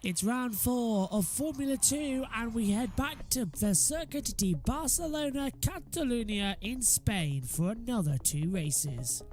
It's round 4 of Formula 2 and we head back to the Circuit de Barcelona Catalunya in Spain for another 2 races.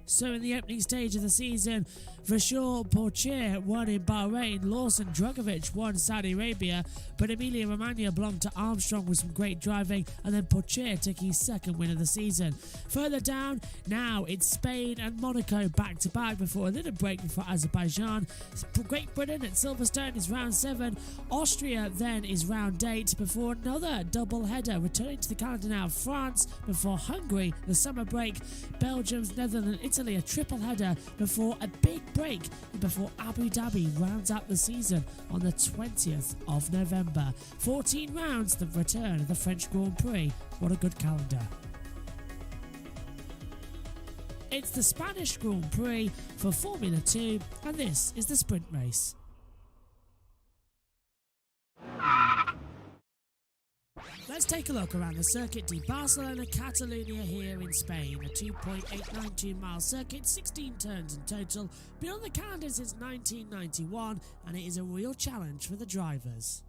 So in the opening stage of the season, Vachour Pourchaire won in Bahrain, Lawson Drugovich won Saudi Arabia, but Emilia Romagna belonged to Armstrong with some great driving, and then Pourchaire took his second win of the season. Further down, now it's Spain and Monaco back to back before a little break before Azerbaijan. Great Britain at Silverstone is round 7, Austria then is round 8 before another double header. Returning to the calendar now, France before Hungary, the summer break, Belgium's Netherlands, Italy, a triple header before a big break before Abu Dhabi rounds out the season on the 20th of November. 14 rounds, the return of the French Grand Prix. What a good calendar. It's the Spanish Grand Prix for Formula 2 and this is the sprint race. Let's take a look around the Circuit de Barcelona Catalunya here in Spain. A 2.892 mile circuit, 16 turns in total, been on the calendar since 1991 and it is a real challenge for the drivers.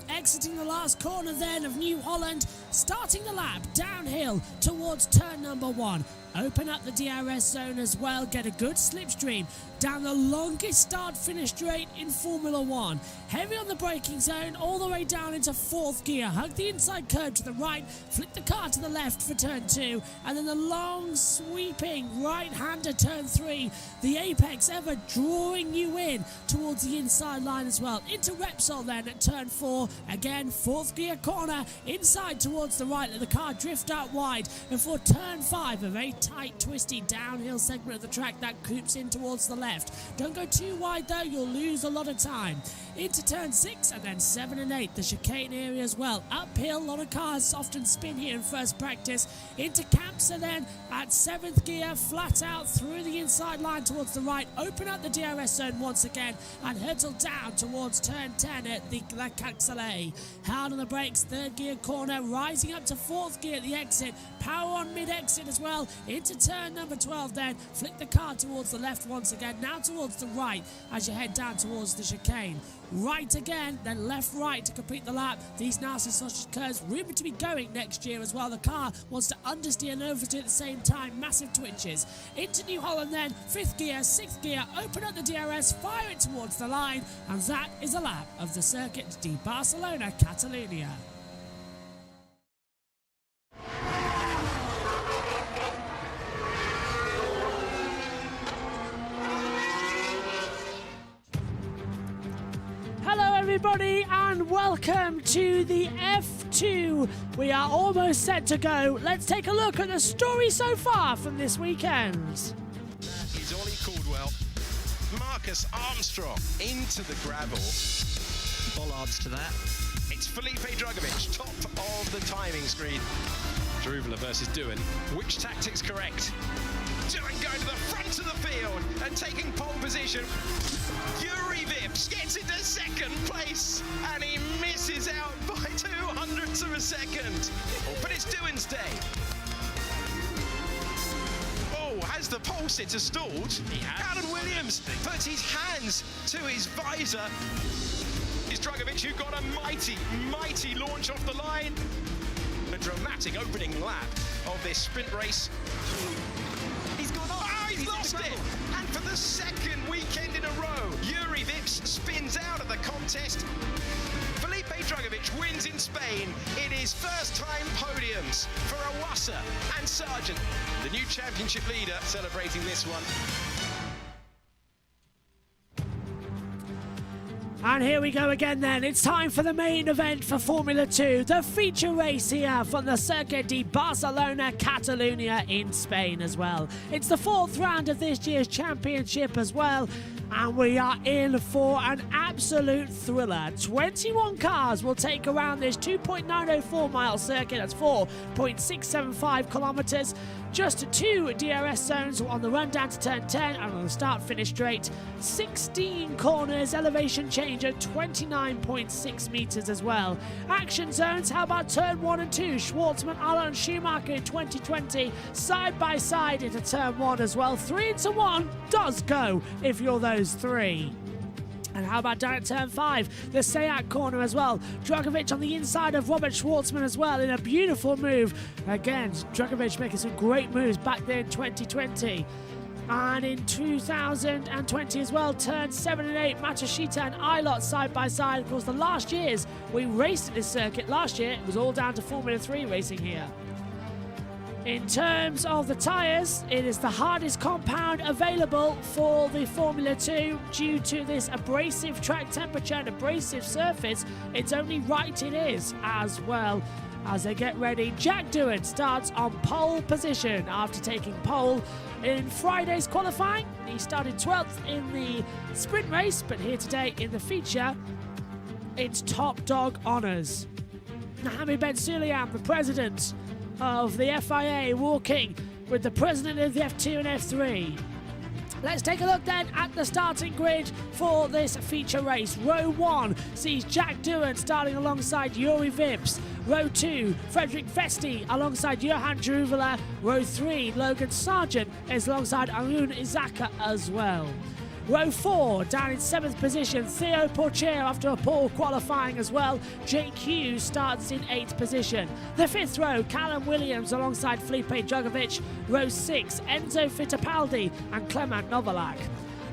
Exiting the last corner then of New Holland, starting the lap downhill towards turn number 1. Open up the DRS zone as well, get a good slipstream down the longest start-finish straight in Formula 1. Heavy on the braking zone, all the way down into 4th gear. Hug the inside curve to the right, flick the car to the left for turn 2, and then the long sweeping right-hander turn 3. The apex ever drawing you in towards the inside line as well. Into Repsol then at turn 4. Again, 4th gear corner, inside towards the right, let the car drift out wide before turn 5, a very tight, twisty downhill segment of the track that coops in towards the left. Don't go too wide though, you'll lose a lot of time. Into turn 6 and then 7 and 8, the chicane area as well. Uphill, a lot of cars often spin here in first practice. Into Campsa then at 7th gear, flat out through the inside line towards the right. Open up the DRS zone once again and hurtle down towards turn 10 at the La Caxale. Hard on the brakes, 3rd gear corner, rising up to 4th gear at the exit. Power on mid-exit as well. Into turn number 12 then, flick the car towards the left once again, now towards the right as you head down towards the chicane. Right again, then left-right to complete the lap. These nasty sausage curves rumoured to be going next year as well. The car wants to understeer and oversteer at the same time. Massive twitches. Into New Holland then, 5th gear, 6th gear, open up the DRS, fire it towards the line, and that is a lap of the Circuit de Barcelona Catalunya. Everybody and welcome to the F2. We are almost set to go. Let's take a look at the story so far from this weekend. That is Ollie Caldwell. Marcus Armstrong into the gravel. Bollards to that. It's Felipe Drugovich, top of the timing screen. Druvela versus Doohan. Which tactic's correct? Doohan going to the front of the field and taking pole position. Yuri Vips gets into 2nd place and he misses out by 200ths of a second. Oh, but it's Doohan's day. Oh, has the pole sitter stalled? Alan Williams puts his hands to his visor. It's Drugovich who got a mighty launch off the line. A dramatic opening lap of this sprint race. He's gone off. Oh, he's lost it! And for the 2nd weekend in a row, Yuri Vips spins out of the contest. Felipe Drugovich wins in Spain in his first-time podiums for Iwasa and Sargent. The new championship leader celebrating this one. And here we go again then. It's time for the main event for Formula 2. The feature race here from the Circuit de Barcelona Catalunya in Spain as well. It's the 4th round of this year's championship as well. And we are in for an absolute thriller. 21 cars will take around this 2.904 mile circuit. That's 4.675 kilometers. Just 2 DRS zones on the run down to turn 10 and on the start-finish straight. 16 corners, elevation change at 29.6 metres as well. Action zones, how about turn 1 and 2? Schwartzman, Alon, Schumacher in 2020, side by side into turn 1 as well. 3 into 1 does go if you're those 3. And how about down at turn 5, the Seat corner as well. Dragovic on the inside of Robert Schwartzman as well in a beautiful move. Again, Dragovic making some great moves back there in 2020. And in 2020 as well, turn 7 and 8, Matsushita and Ilott side by side. Of course, the last years we raced at this circuit. Last year, it was all down to Formula 3 racing here. In terms of the tyres, it is the hardest compound available for the Formula 2 due to this abrasive track temperature and abrasive surface. It's only right it is as well. As they get ready, Jack Doohan starts on pole position after taking pole in Friday's qualifying. He started 12th in the sprint race, but here today in the feature, it's top dog honours. Mohamed Ben Sulayem, the president of the FIA, walking with the president of the F2 and F3. Let's take a look then at the starting grid for this feature race. Row 1 sees Jack Doohan starting alongside Juri Vips. Row 2, Frederick Vesti alongside Johan Jaruvela. Row 3, Logan Sargent is alongside Arun Izaka as well. Row 4, down in 7th position, Theo Porcher after a poor qualifying as well. Jake Hughes starts in 8th position. The 5th row, Callum Williams alongside Felipe Drugovich. Row 6, Enzo Fittipaldi and Clement Novalak.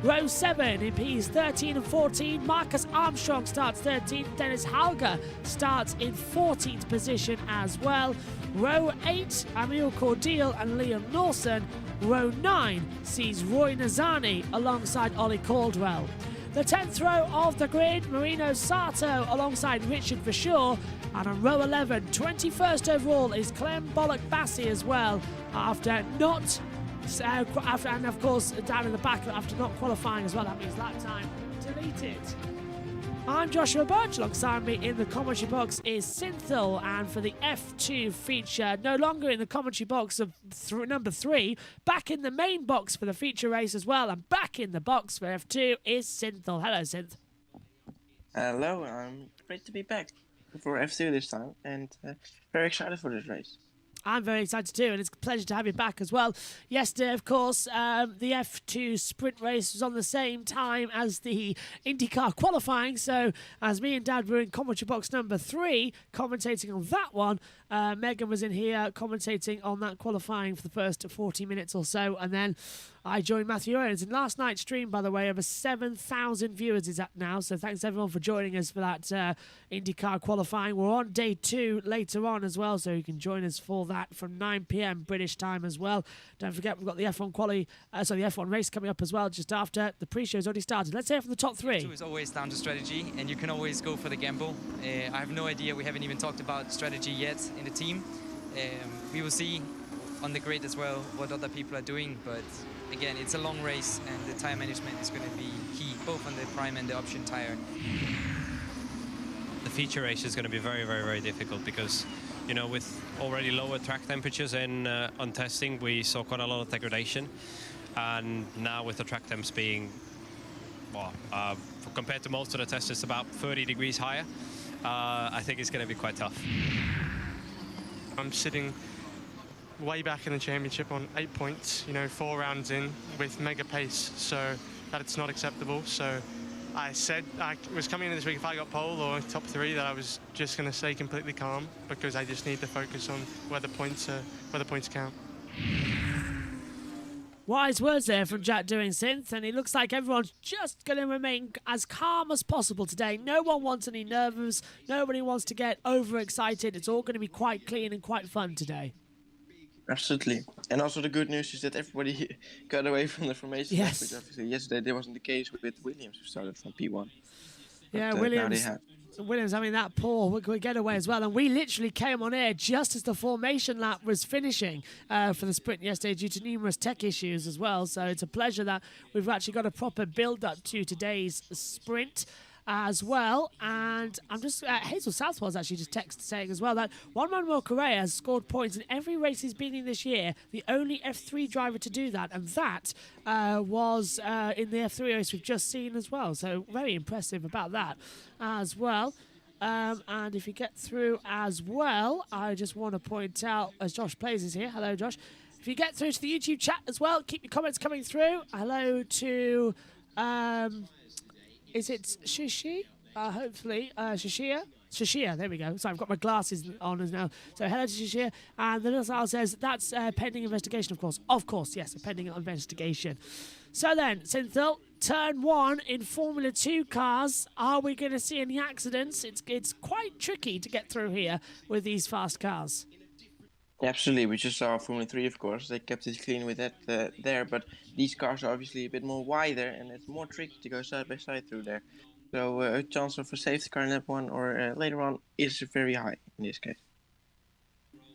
Row 7 in Ps 13 and 14, Marcus Armstrong starts 13th. Dennis Halger starts in 14th position as well. Row 8, Emil Cordial and Liam Lawson. Row 9 sees Roy Nazani alongside Ollie Caldwell. The 10th row of the grid, Marino Sato alongside Richard Verschoor. And on row 11, 21st overall is Clem Bollock-Bassi as well, after not, and of course down in the back after not qualifying as well. That means lap time deleted. I'm Joshua Birch. Alongside me in the commentary box is Synthil, and for the F2 feature, no longer in the commentary box of number 3, back in the main box for the feature race as well, and back in the box for F2 is Synthil. Hello, Synth. Hello, I'm great to be back for F2 this time, and very excited for this race. I'm very excited too, and it's a pleasure to have you back as well. Yesterday, of course, the F2 sprint race was on the same time as the IndyCar qualifying, so as me and Dad were in commentary box number 3, commentating on that one, Megan was in here commentating on that qualifying for the first 40 minutes or so, and then I joined Matthew Owens. And last night's stream, by the way, over 7,000 viewers is up now, so thanks everyone for joining us for that IndyCar qualifying. We're on day 2 later on as well, so you can join us for that from 9 p.m. British time as well. Don't forget, we've got the F1 the F1 race coming up as well just after. The pre-show's already started. Let's hear from the top 3. It's always down to strategy, and you can always go for the gamble. I have no idea. We haven't even talked about strategy yet in the team. We will see on the grid as well what other people are doing, but again, it's a long race, and the tire management is going to be key, both on the prime and the option tire. The feature race is going to be very, very, very difficult because, you know, with already lower track temperatures and on testing, we saw quite a lot of degradation. And now with the track temps being, well, compared to most of the tests, it's about 30 degrees higher. I think it's going to be quite tough. I'm sitting way back in the championship on 8 points, you know, 4 rounds in with mega pace, so that it's not acceptable. So I said I was coming into this week, if I got pole or top 3, that I was just going to stay completely calm because I just need to focus on where the points count. Wise words there from Jack Doohan, Synth, and it looks like everyone's just going to remain as calm as possible today. No one wants any nerves. Nobody wants to get overexcited. It's all going to be quite clean and quite fun today. Absolutely. And also the good news is that everybody got away from the formation. Yes. Which obviously yesterday there wasn't the case with Williams, who started from P1. Yeah, but, Williams having that poor getaway as well. And we literally came on air just as the formation lap was finishing for the sprint yesterday due to numerous tech issues as well. So it's a pleasure that we've actually got a proper build-up to today's sprint. as well. And I'm just Hazel Southwell's actually just saying as well that Juan Manuel Correa has scored points in every race he's been in this year, the only F3 driver to do that, and that was in the F3 race we've just seen as well. So very impressive about that as well. And if you get through as well, I just want to point out, as Josh Plays is here, hello Josh, if you get through to the YouTube chat as well, keep your comments coming through. Hello to, is it Shishi? Hopefully, Shishia, there we go. So I've got my glasses on as now. So hello to Shishia. And the little says, that's pending investigation, of course. Of course, yes, a pending investigation. So then, Synthil, turn 1 in Formula 2 cars. Are we going to see any accidents? It's quite tricky to get through here with these fast cars. Absolutely, we just saw Formula 3, of course. They kept it clean with that there, but these cars are obviously a bit more wider, and it's more tricky to go side by side through there. So a chance of a safety car in lap 1 or later on is very high in this case.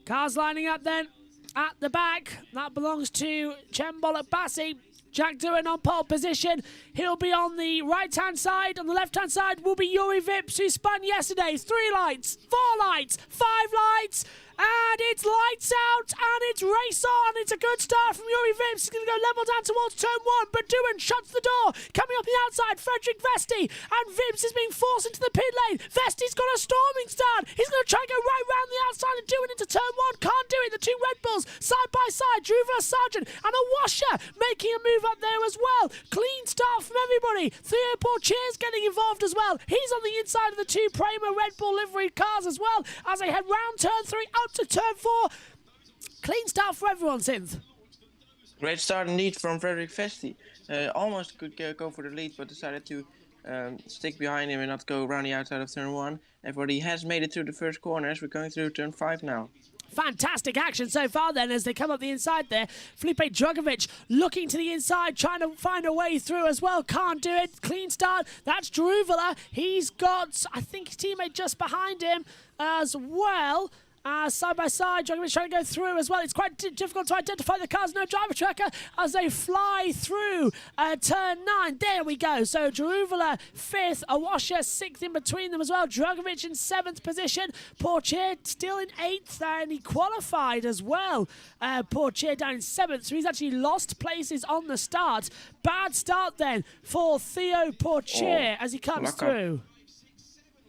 Cars lining up then at the back. That belongs to Chembolok Bassi. Jack Doohan on pole position. He'll be on the right-hand side. On the left-hand side will be Yuri Vips, who spun yesterday. 3 lights, 4 lights, 5 lights. And it's lights out, and it's race on. It's a good start from Yuri Vips. He's going to go level down towards turn 1, but Doohan shuts the door. Coming up the outside, Frederick Vesti, and Vips is being forced into the pit lane. Vesti's got a storming start. He's going to try and go right round the outside and Doohan into turn 1. Can't do it. The 2 Red Bulls, side by side, Druva Sargent, and a washer making a move up there as well. Clean start from everybody. Theo Portier's getting involved as well. He's on the inside of the 2 Prema Red Bull livery cars as well as they head round turn 3 out to turn 4. Clean start for everyone, Synth. Great start indeed from Frederick Vesti. Almost could go for the lead, but decided to stick behind him and not go around the outside of turn 1. Everybody has made it through the first corners. We're going through turn 5 now. Fantastic action so far then as they come up the inside there. Felipe Drugovic looking to the inside, trying to find a way through as well. Can't do it. Clean start. That's Druvela. He's got, I think, his teammate just behind him as well. Side by side, Drugovic trying to go through as well. It's quite difficult to identify the cars. No driver tracker as they fly through turn 9. There we go. So Druvela 5th, Awasha 6th in between them as well. Drugovic in 7th position. Portier still in 8th, and he qualified as well. Portier down in 7th, so he's actually lost places on the start. Bad start then for Theo Portier as he comes through.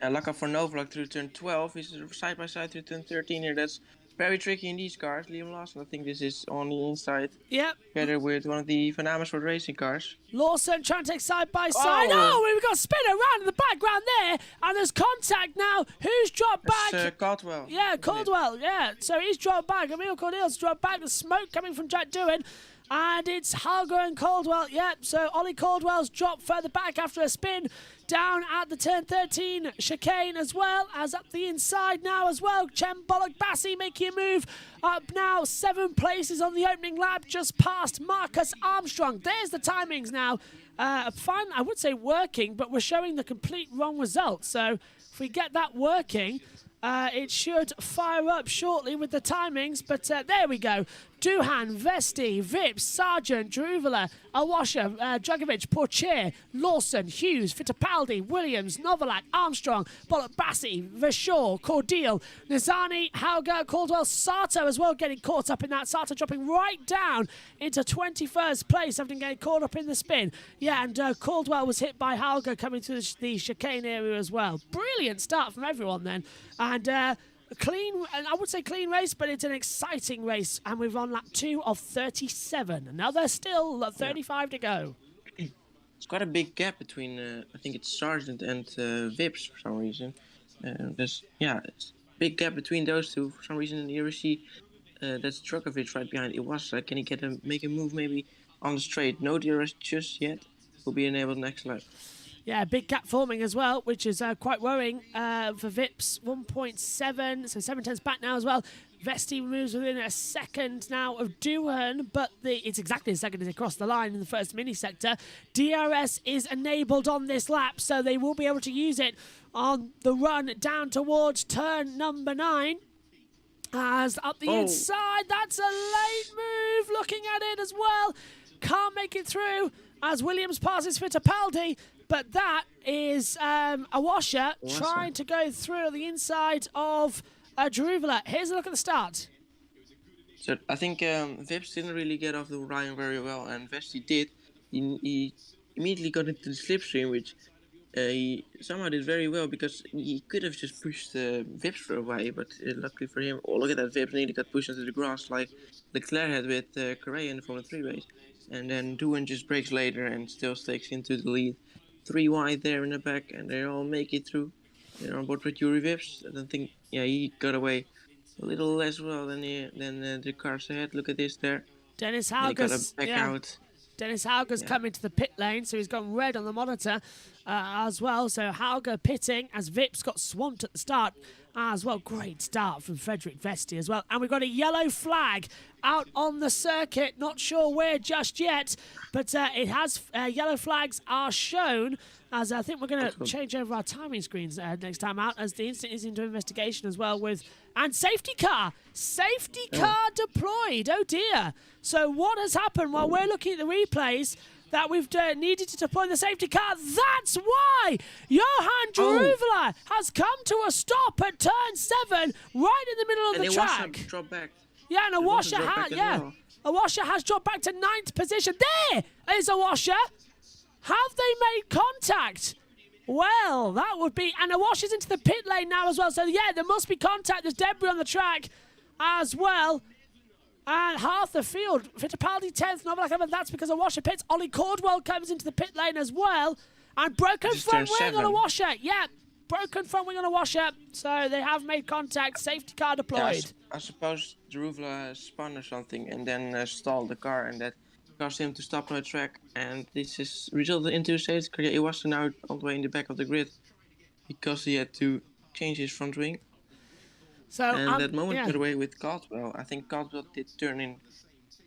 Luck up for Novalak through turn 12. He's side by side through turn 13 here. That's very tricky in these cars. Liam Lawson, I think this is on the inside. Yep. Together with one of the Van Amersfoort racing cars. Lawson trying to take side by side. Oh, we've got a spin around in the background there. And there's contact now. Who's dropped back? Caldwell. Yeah, Caldwell. Yeah. So he's dropped back. Emil Cornelius dropped back. The smoke coming from Jack Doohan. And it's Halger and Caldwell. Yep, so Ollie Caldwell's dropped further back after a spin down at the turn 13 chicane as well as up the inside now as well. Chembolok Bassi making a move up now 7 places on the opening lap just past Marcus Armstrong. There's the timings now. Fine, I would say working, but we're showing the complete wrong result. So if we get that working, it should fire up shortly with the timings, but there we go. Doohan, Vesti, Vips, Sargent, Druvela, Awasha, Drugovic, Portier, Lawson, Hughes, Fittipaldi, Williams, Novalak, Armstrong, Bollock Bassi, Vershaw, Cordial, Nizani, Hauger, Caldwell, Sato as well getting caught up in that. Sato dropping right down into 21st place after getting caught up in the spin. Yeah, and Caldwell was hit by Hauger coming through the chicane area as well. Brilliant start from everyone then. And clean, and I would say clean race, but it's an exciting race, and we're on lap 2 of 37. Another still 35 to go. It's quite a big gap between, I think it's Sargent and Vips for some reason. It's a big gap between those two for some reason. Here we see that's Drugovic right behind Iwasa. Can he make a move maybe on the straight? No DRS just yet. Will be enabled next lap. Yeah, big gap forming as well, which is quite worrying for Vips. 1.7, so 7 tenths back now as well. Vesti moves within a second now of Doohan, but it's exactly a second as they cross the line in the first mini sector. DRS is enabled on this lap, so they will be able to use it on the run down towards turn number 9. As up the inside, that's a late move, looking at it as well. Can't make it through as Williams passes Fittipaldi. But that is a washer trying to go through the inside of Jaruvula. Here's a look at the start. So I think Vips didn't really get off the line very well, and Vesti did. He immediately got into the slipstream, which he somehow did very well because he could have just pushed Vips away, but luckily for him, oh look at that, Vips nearly got pushed into the grass like Leclerc had with Correa in the Formula 3 race. And then Doohan just breaks later and still stakes into the lead. 3 wide there in the back, and they all make it through. They're on board with Yuri Vips. I don't think, he got away a little less well than the cars ahead. Look at this there. Dennis They got Hauger's, a back out. Dennis Hauger's come into the pit lane, so he's gone red on the monitor as well. So Hauger pitting as Vips got swamped at the start as well. Great start from Frederick Vesti as well. And we've got a yellow flag out on the circuit. Not sure where just yet, but it has yellow flags are shown. As I think we're going to change over our timing screens next time out, as the incident is into investigation as well and safety car deployed. Oh dear. So what has happened while we're looking at the replays? That we've needed to deploy the safety car. That's why Johan Jaruvula has come to a stop at turn 7, right in the middle of the track. Dropped back. Yeah, and a washer has, well. a washer has dropped back to 9th position. There is a washer. Have they made contact? Well, that would be, and a washer's into the pit lane now as well. So yeah, there must be contact. There's debris on the track as well. And half the field, Fittipaldi 10th, Novalak 11th, that's because a washer pits. Ollie Caldwell comes into the pit lane as well. And broken front wing on a washer. Yeah, broken front wing on a washer. So they have made contact. Safety car deployed. Yeah, I suppose Jaruvula spun or something and then stalled the car, and that caused him to stop on the track. And this has resulted into a safety car. He was now all the way in the back of the grid because he had to change his front wing. So, and that moment got away with Caldwell. I think Caldwell did turn in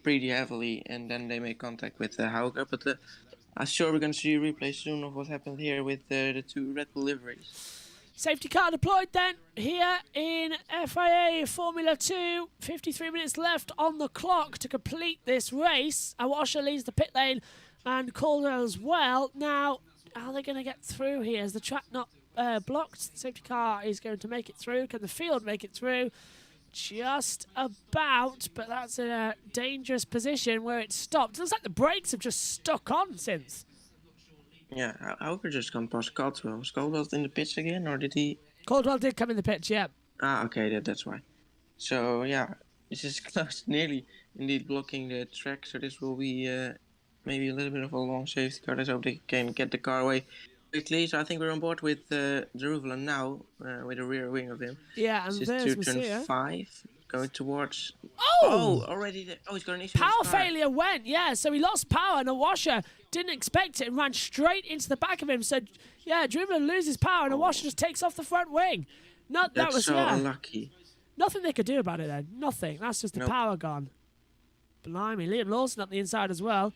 pretty heavily, and then they made contact with Hauger. But I'm sure we're going to see a replay soon of what happened here with the 2 Red Bull liveries. Safety car deployed then here in FIA Formula 2. 53 minutes left on the clock to complete this race. A washer leaves the pit lane and Caldwell as well. Now, are they going to get through here? Is the track not blocked? The safety car is going to make it through. Can the field make it through? Just about, but that's in a dangerous position where it stopped. It looks like the brakes have just stuck on since. Yeah, Hauger just gone past Caldwell. Was Caldwell in the pits again, or did he? Caldwell did come in the pitch, yeah. Ah, okay, that's why. So, yeah, this is close, nearly indeed blocking the track. So this will be maybe a little bit of a long safety car. Let's hope they can get the car away quickly. So I think we're on board with Jaruvula now, with the rear wing of him. Yeah, and this there's is to Messiah. turn 5, going towards... Oh! Already there. Oh, he's got an issue Power with his car. failure went, yeah. So he lost power, and a washer didn't expect it and ran straight into the back of him. So, yeah, Jaruvula loses power, and a washer just takes off the front wing. That's so unlucky. Nothing they could do about it then. Nothing. That's just the power gone. Blimey, Liam Lawson up the inside as well.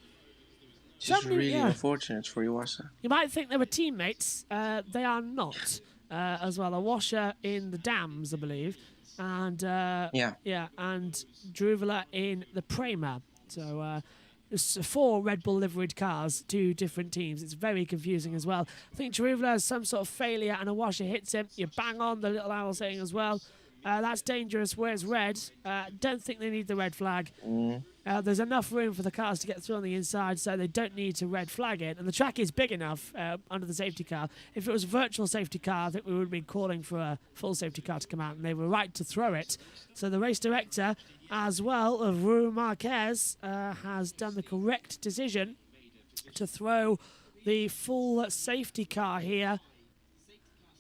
It's just really unfortunate for Iwasa. You might think they were teammates. They are not. As well, a washer in the dams, I believe. And and Jaruvula in the Prema. So there's 4 Red Bull liveried cars, 2 different teams. It's very confusing as well. I think Jaruvula has some sort of failure and a washer hits him. You bang on, the little owl saying as well. That's dangerous. Where's red? Don't think they need the red flag. There's enough room for the cars to get through on the inside, so they don't need to red flag it. And the track is big enough under the safety car. If it was a virtual safety car, I think we would have been calling for a full safety car to come out, and they were right to throw it. So the race director, as well, of Rui Marquez, has done the correct decision to throw the full safety car here.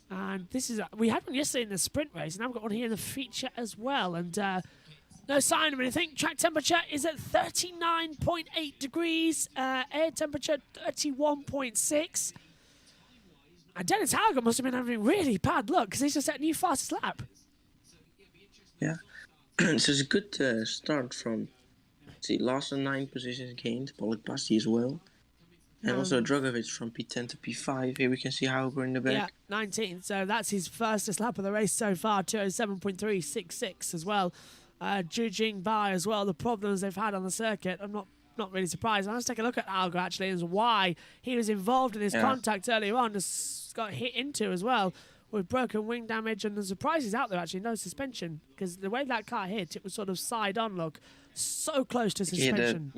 And this is we had one yesterday in the sprint race, and now we've got one here in the feature as well. And no sign of anything. Track temperature is at 39.8 degrees. Air temperature 31.6. And Dennis Hauger must have been having really bad luck because he's just set a new fastest lap. Yeah. So it's a good start from. See, Lawson 9 positions gained. Pollock Basti as well. And also Drogovic from P10 to P5. Here we can see Hauger in the back. Yeah, 19. So that's his fastest lap of the race so far. 207.366 as well. Judging by as well the problems they've had on the circuit, I'm not not really surprised. Let's take a look at Alga actually as why he was involved in this contact earlier on. Just got hit into as well with broken wing damage, and the surprise is out there actually, no suspension, because the way that car hit, it was sort of side on look, so close to suspension.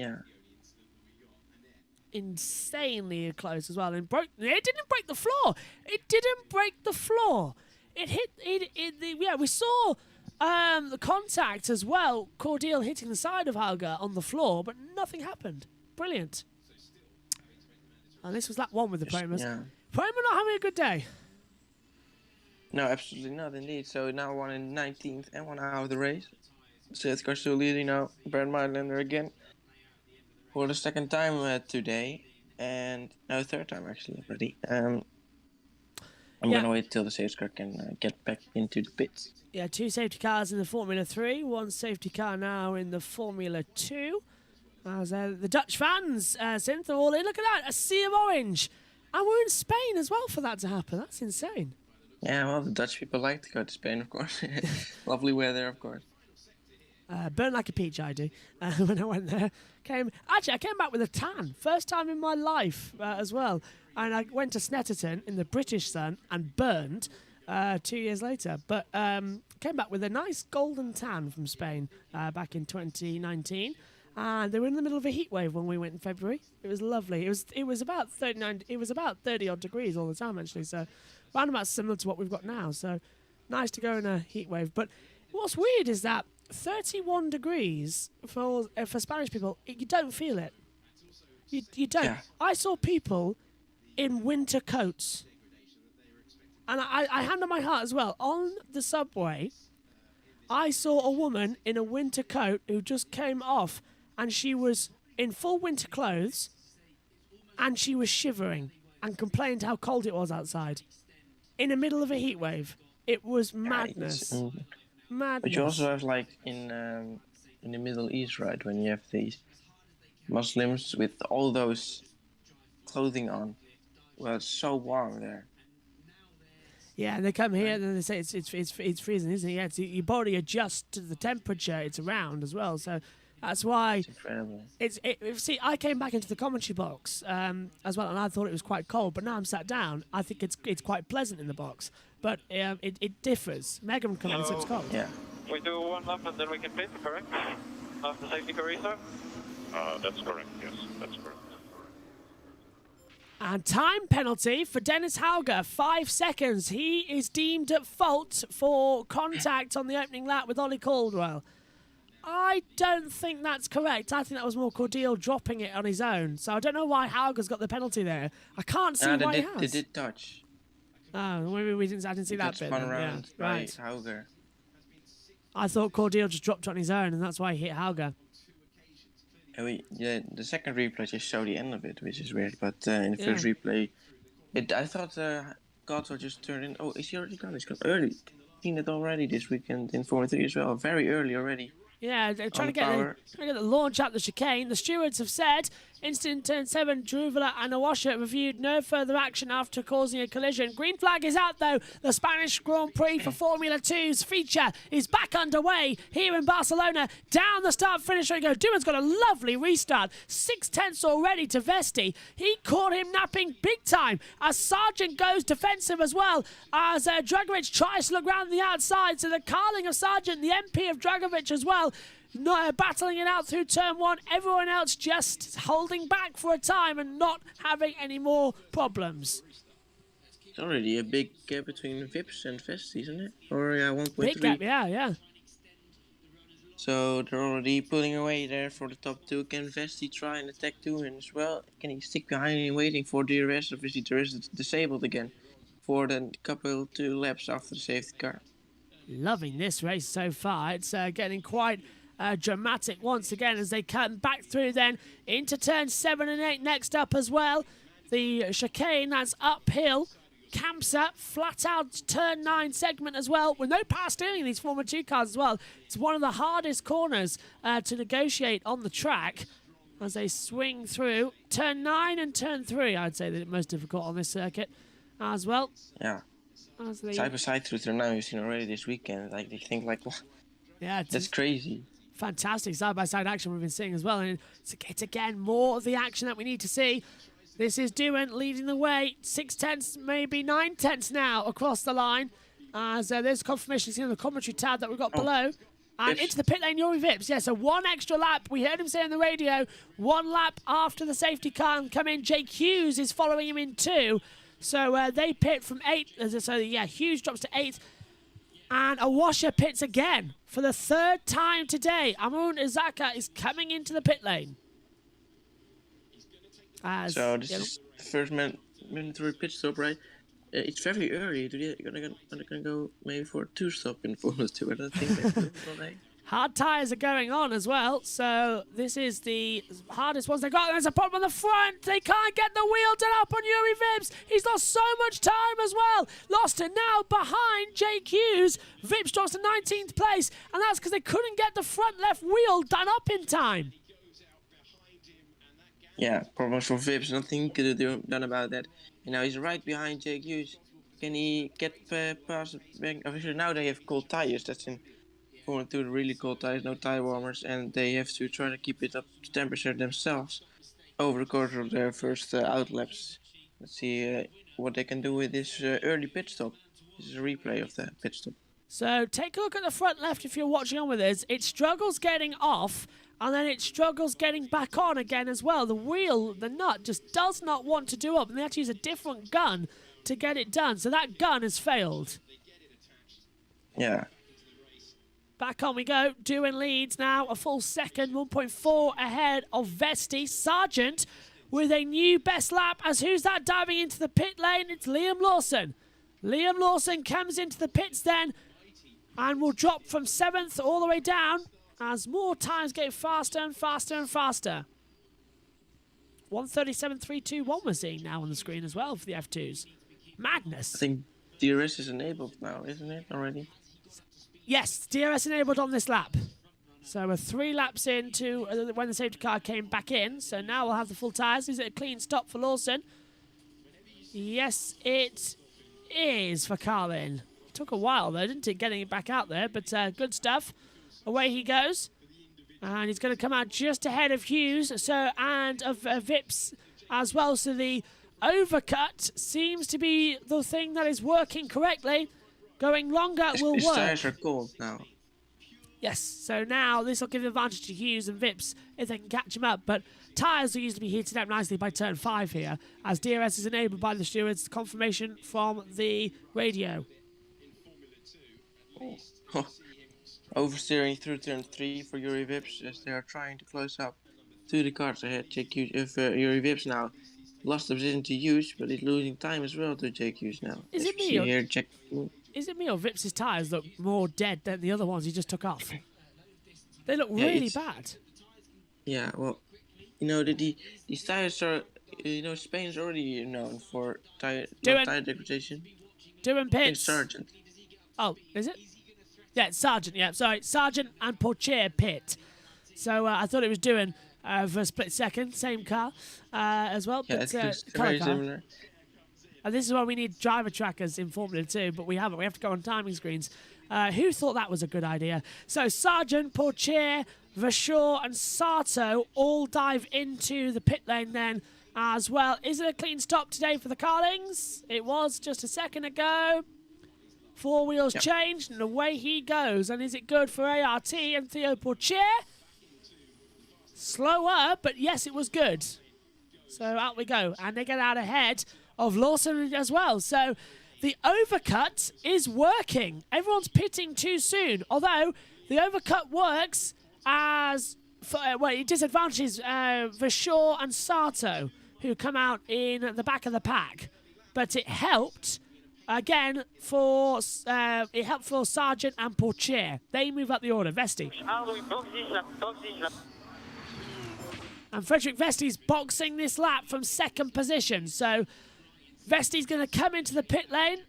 Insanely close as well, and it didn't break the floor. It didn't break the floor. It hit yeah, we saw the contact as well, Cordial hitting the side of Helga on the floor, but nothing happened. Brilliant. And this was lap 1 with the Promos. Proma not having a good day. No, absolutely not, indeed. So now 1 in 19th and 1 out of the race. Seth car still leading now. Bernd Meidlander again for the second time today, and no, third time actually already. I'm gonna wait till the safety car can get back into the pits. Yeah, 2 safety cars in the Formula 3, 1 safety car now in the Formula 2. As the Dutch fans, Synth, are all in. Look at that, a sea of orange. And we're in Spain as well for that to happen. That's insane. Yeah, well, the Dutch people like to go to Spain, of course. Lovely weather, of course. Burnt like a peach, I do. When I went there, I came back with a tan, first time in my life as well. And I went to Snetterton in the British sun and burned 2 years later. But came back with a nice golden tan from Spain back in 2019. And they were in the middle of a heat wave when we went in February. It was lovely. It was about 39. It was about 30 odd degrees all the time actually. So round about similar to what we've got now. So nice to go in a heat wave. But what's weird is that 31 degrees for Spanish people, you don't feel it. You don't. Yeah. I saw people in winter coats. And I hand on my heart as well. On the subway, I saw a woman in a winter coat who just came off, and she was in full winter clothes, and she was shivering and complained how cold it was outside in the middle of a heat wave. It was madness. Madness. But you also have, like, in the Middle East, right, when you have these Muslims with all those clothing on. Well, it's so warm there. Yeah, and they come here and then they say it's freezing, isn't it? Yeah, your body adjusts to the temperature it's around as well. So that's why It's incredible. See, I came back into the commentary box as well, and I thought it was quite cold. But now I'm sat down, I think it's quite pleasant in the box. But it differs. Megan comes in and says it's cold. Yeah. We do 1 lap and then we can pit, correct? After safety car restart? That's correct, yes, that's correct. And time penalty for Dennis Hauger, 5 seconds. He is deemed at fault for contact on the opening lap with Ollie Caldwell. I don't think that's correct. I think that was more Cordial dropping it on his own. So I don't know why Hauger's got the penalty there. I can't see why he has. They did touch. Oh, maybe I didn't see that bit. Spun Then. around Yeah, by right. Hauger. I thought Cordial just dropped it on his own, and that's why he hit Hauger. The second replay just showed the end of it, which is weird. But in the first replay, I thought Caldwell just turned in. Oh, is he already gone? He's gone early. Seen it already this weekend in Formula 3 as well. Very early already. Yeah, they're trying to get the launch up the chicane. The stewards have said instant turn 7, Druvela and Awasha reviewed no further action after causing a collision. Green flag is out though. The Spanish Grand Prix for Formula 2's feature is back underway here in Barcelona. Down the start finish we go. Duman's got a lovely restart. 6/10 already to Vesti. He caught him napping big time as Sargent goes defensive as well as Dragovic tries to look round the outside. So the Carling of Sargent, the MP of Dragovic as well, battling it out through turn 1. Everyone else just holding back for a time and not having any more problems. It's already a big gap between Vips and Vesti, isn't it? Or 1.3. Big gap, yeah. So they're already pulling away there for the top 2. Can Vesti try and attack 2 and as well? Can he stick behind and waiting for DRS? Obviously DRS is disabled again for the couple 2 laps after the safety car. Loving this race so far. It's getting quite dramatic once again as they come back through then into turn 7 and 8 next up as well. The chicane, that's uphill. Camps up, flat out turn 9 segment as well, with no power steering in these Formula 2 cars as well. It's one of the hardest corners to negotiate on the track as they swing through. Turn 9 and turn 3, I'd say the most difficult on this circuit as well. Yeah. Side by side through turn 9 we've seen already this weekend. Like they think like, what? Yeah, That's crazy. Fantastic side-by-side action we've been seeing as well. And it's again more of the action that we need to see. This is Doohan leading the way. 6/10, maybe 9/10 now across the line. As there's confirmation seen on the commentary tab that we've got below. And into the pit lane, Juri Vips. Yeah, so one extra lap. We heard him say on the radio, 1 lap after the safety car and come in. Jake Hughes is following him in 2. So they pit from 8. So, yeah, Hughes drops to 8. And Awasha pits again for the 3rd time today. Amun Izaka is coming into the pit lane. So this is the first mandatory pit stop, right? It's very early. They're gonna go maybe for a 2-stop in Formula 2. I don't think they Hard tyres are going on as well, so this is the hardest ones they got. There's a problem on the front. They can't get the wheel done up on Juri Vips. He's lost so much time as well. Lost it now behind Jake Hughes. Vips drops to 19th place, and that's because they couldn't get the front left wheel done up in time. Yeah, problems for Vips. Nothing he could have done about that. You know, he's right behind Jake Hughes. Can he get past the bank? Obviously, now they have cold tires. That's in Formula 2, really cold tires, no tire warmers, and they have to try to keep it up to temperature themselves over the course of their first out laps. Let's see what they can do with this early pit stop. This is a replay of the pit stop. So take a look at the front left if you're watching on with us. It struggles getting off, and then it struggles getting back on again as well. The wheel, the nut, just does not want to do up, and they have to use a different gun to get it done. So that gun has failed. Yeah. Back on we go. Doohan leads now a full second, 1.4 ahead of Vesti. Sargent with a new best lap as who's that diving into the pit lane? It's Liam Lawson. Liam Lawson comes into the pits then and will drop from 7th all the way down as more times get faster and faster and faster. 1:37.321 we're seeing now on the screen as well for the F2s. Madness. I think DRS is enabled now, isn't it, already? Yes, DRS enabled on this lap. So we're 3 laps into when the safety car came back in. So now we'll have the full tyres. Is it a clean stop for Lawson? Yes, it is for Carlin. Took a while though, didn't it, getting it back out there, but good stuff. Away he goes, and he's going to come out just ahead of Hughes, and of Vips as well. So the overcut seems to be the thing that is working correctly. Going longer will work. His tyres are cold now. Yes, so now this will give the advantage to Hughes and Vips if they can catch him up. But tyres will usually be heated up nicely by turn 5 here, as DRS is enabled by the stewards. Confirmation from the radio. Oh. Oversteering through turn 3 for Juri Vips as they are trying to close up to the cars ahead. Jake Hughes, Juri Vips now lost the position to Hughes, but he's losing time as well to Jake Hughes now. Is it me or Vips' tyres look more dead than the other ones he just took off? They look really bad. Yeah, well, you know, these tyres are, you know, Spain's already known for tire degradation. Doohan pits. Sargent. Oh, is it? Yeah, it's Sargent. Yeah, sorry. Sargent and Portier pit. So I thought it was Doohan for a split second. Same car as well. Yeah, but, it's very similar. And this is why we need driver trackers in Formula 2, but we haven't. We have to go on timing screens. Who thought that was a good idea? So Sargent, Portier, Verschoor and Sato all dive into the pit lane then as well. Is it a clean stop today for the Carlings? It was just a second ago. 4 wheels changed and away he goes. And is it good for ART and Theo Portier? Slower, but yes, it was good. So out we go. And they get out ahead of Lawson as well. So the overcut is working. Everyone's pitting too soon. Although the overcut works as, it disadvantages Verschoor and Sato, who come out in the back of the pack. But it helped, again, for Sargent and Portier. They move up the order. Vesti. And Frederick Vesti's boxing this lap from 2nd position. So Vesti's going to come into the pit lane.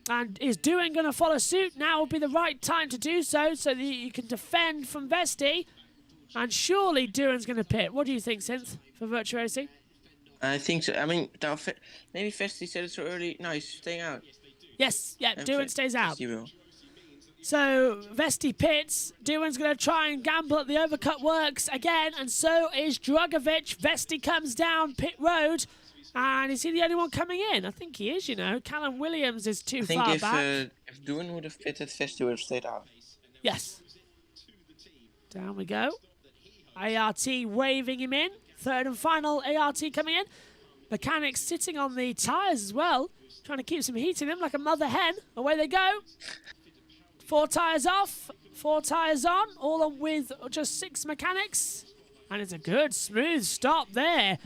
And is Doohan going to follow suit? Now would be the right time to do so that you can defend from Vesti. And surely Doohan's going to pit. What do you think, Synth, for Virtuosi? I think so. I mean, maybe Vesti said it so early. No, he's staying out. Yes, yeah, Doohan stays out. He will. So Vesti pits. Duan's going to try and gamble at the overcut works again, and so is Drugovich. Vesti comes down pit road, and is he the only one coming in? I think he is, you know. Callum Williams is too far back. I think if Duan would have pitted, Vesti would have stayed out. Yes. Down we go. ART waving him in. Third and final ART coming in. Mechanics sitting on the tyres as well, trying to keep some heat in them like a mother hen. Away they go. 4 tyres off, 4 tyres on, all on with just 6 mechanics. And it's a good, smooth stop there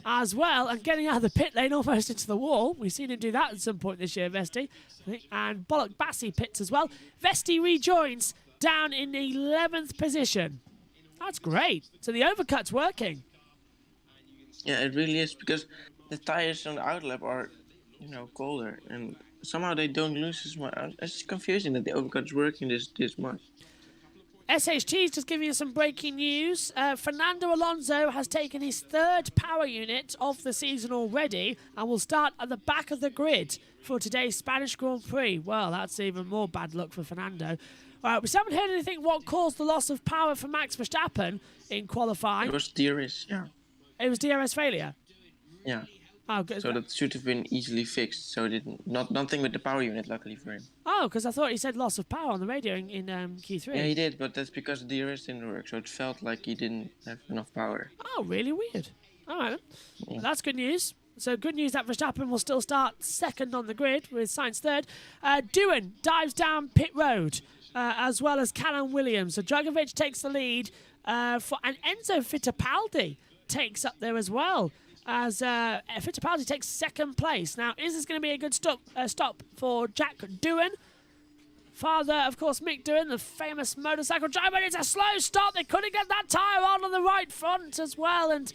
as well. And getting out of the pit lane almost into the wall. We've seen him do that at some point this year, Vesti. And Bollock Bassi pits as well. Vesti rejoins down in 11th position. That's great. So the overcut's working. Yeah, it really is, because the tyres on the outlap are, you know, colder, and somehow they don't lose as much. It's confusing that the overcut's working this much. SHT's just giving you some breaking news. Fernando Alonso has taken his 3rd power unit of the season already and will start at the back of the grid for today's Spanish Grand Prix. Well, that's even more bad luck for Fernando. All right, we still haven't heard anything what caused the loss of power for Max Verstappen in qualifying. It was DRS, yeah. It was DRS failure? Yeah. Oh, good. So that should have been easily fixed. So it didn't, nothing with the power unit, luckily for him. Oh, because I thought he said loss of power on the radio in Q3. Yeah, he did, but that's because the DRS didn't work. So it felt like he didn't have enough power. Oh, really weird. All right, then. That's good news. So good news that Verstappen will still start 2nd on the grid with Sainz 3rd. Duan dives down pit road, as well as Callum Williams. So Drugovich takes the lead, and Enzo Fittipaldi takes up there as well, as Fittipaldi takes 2nd place. Now, is this going to be a good stop for Jack Doohan? Father, of course, Mick Doohan, the famous motorcycle driver. It's a slow stop. They couldn't get that tyre on the right front as well, and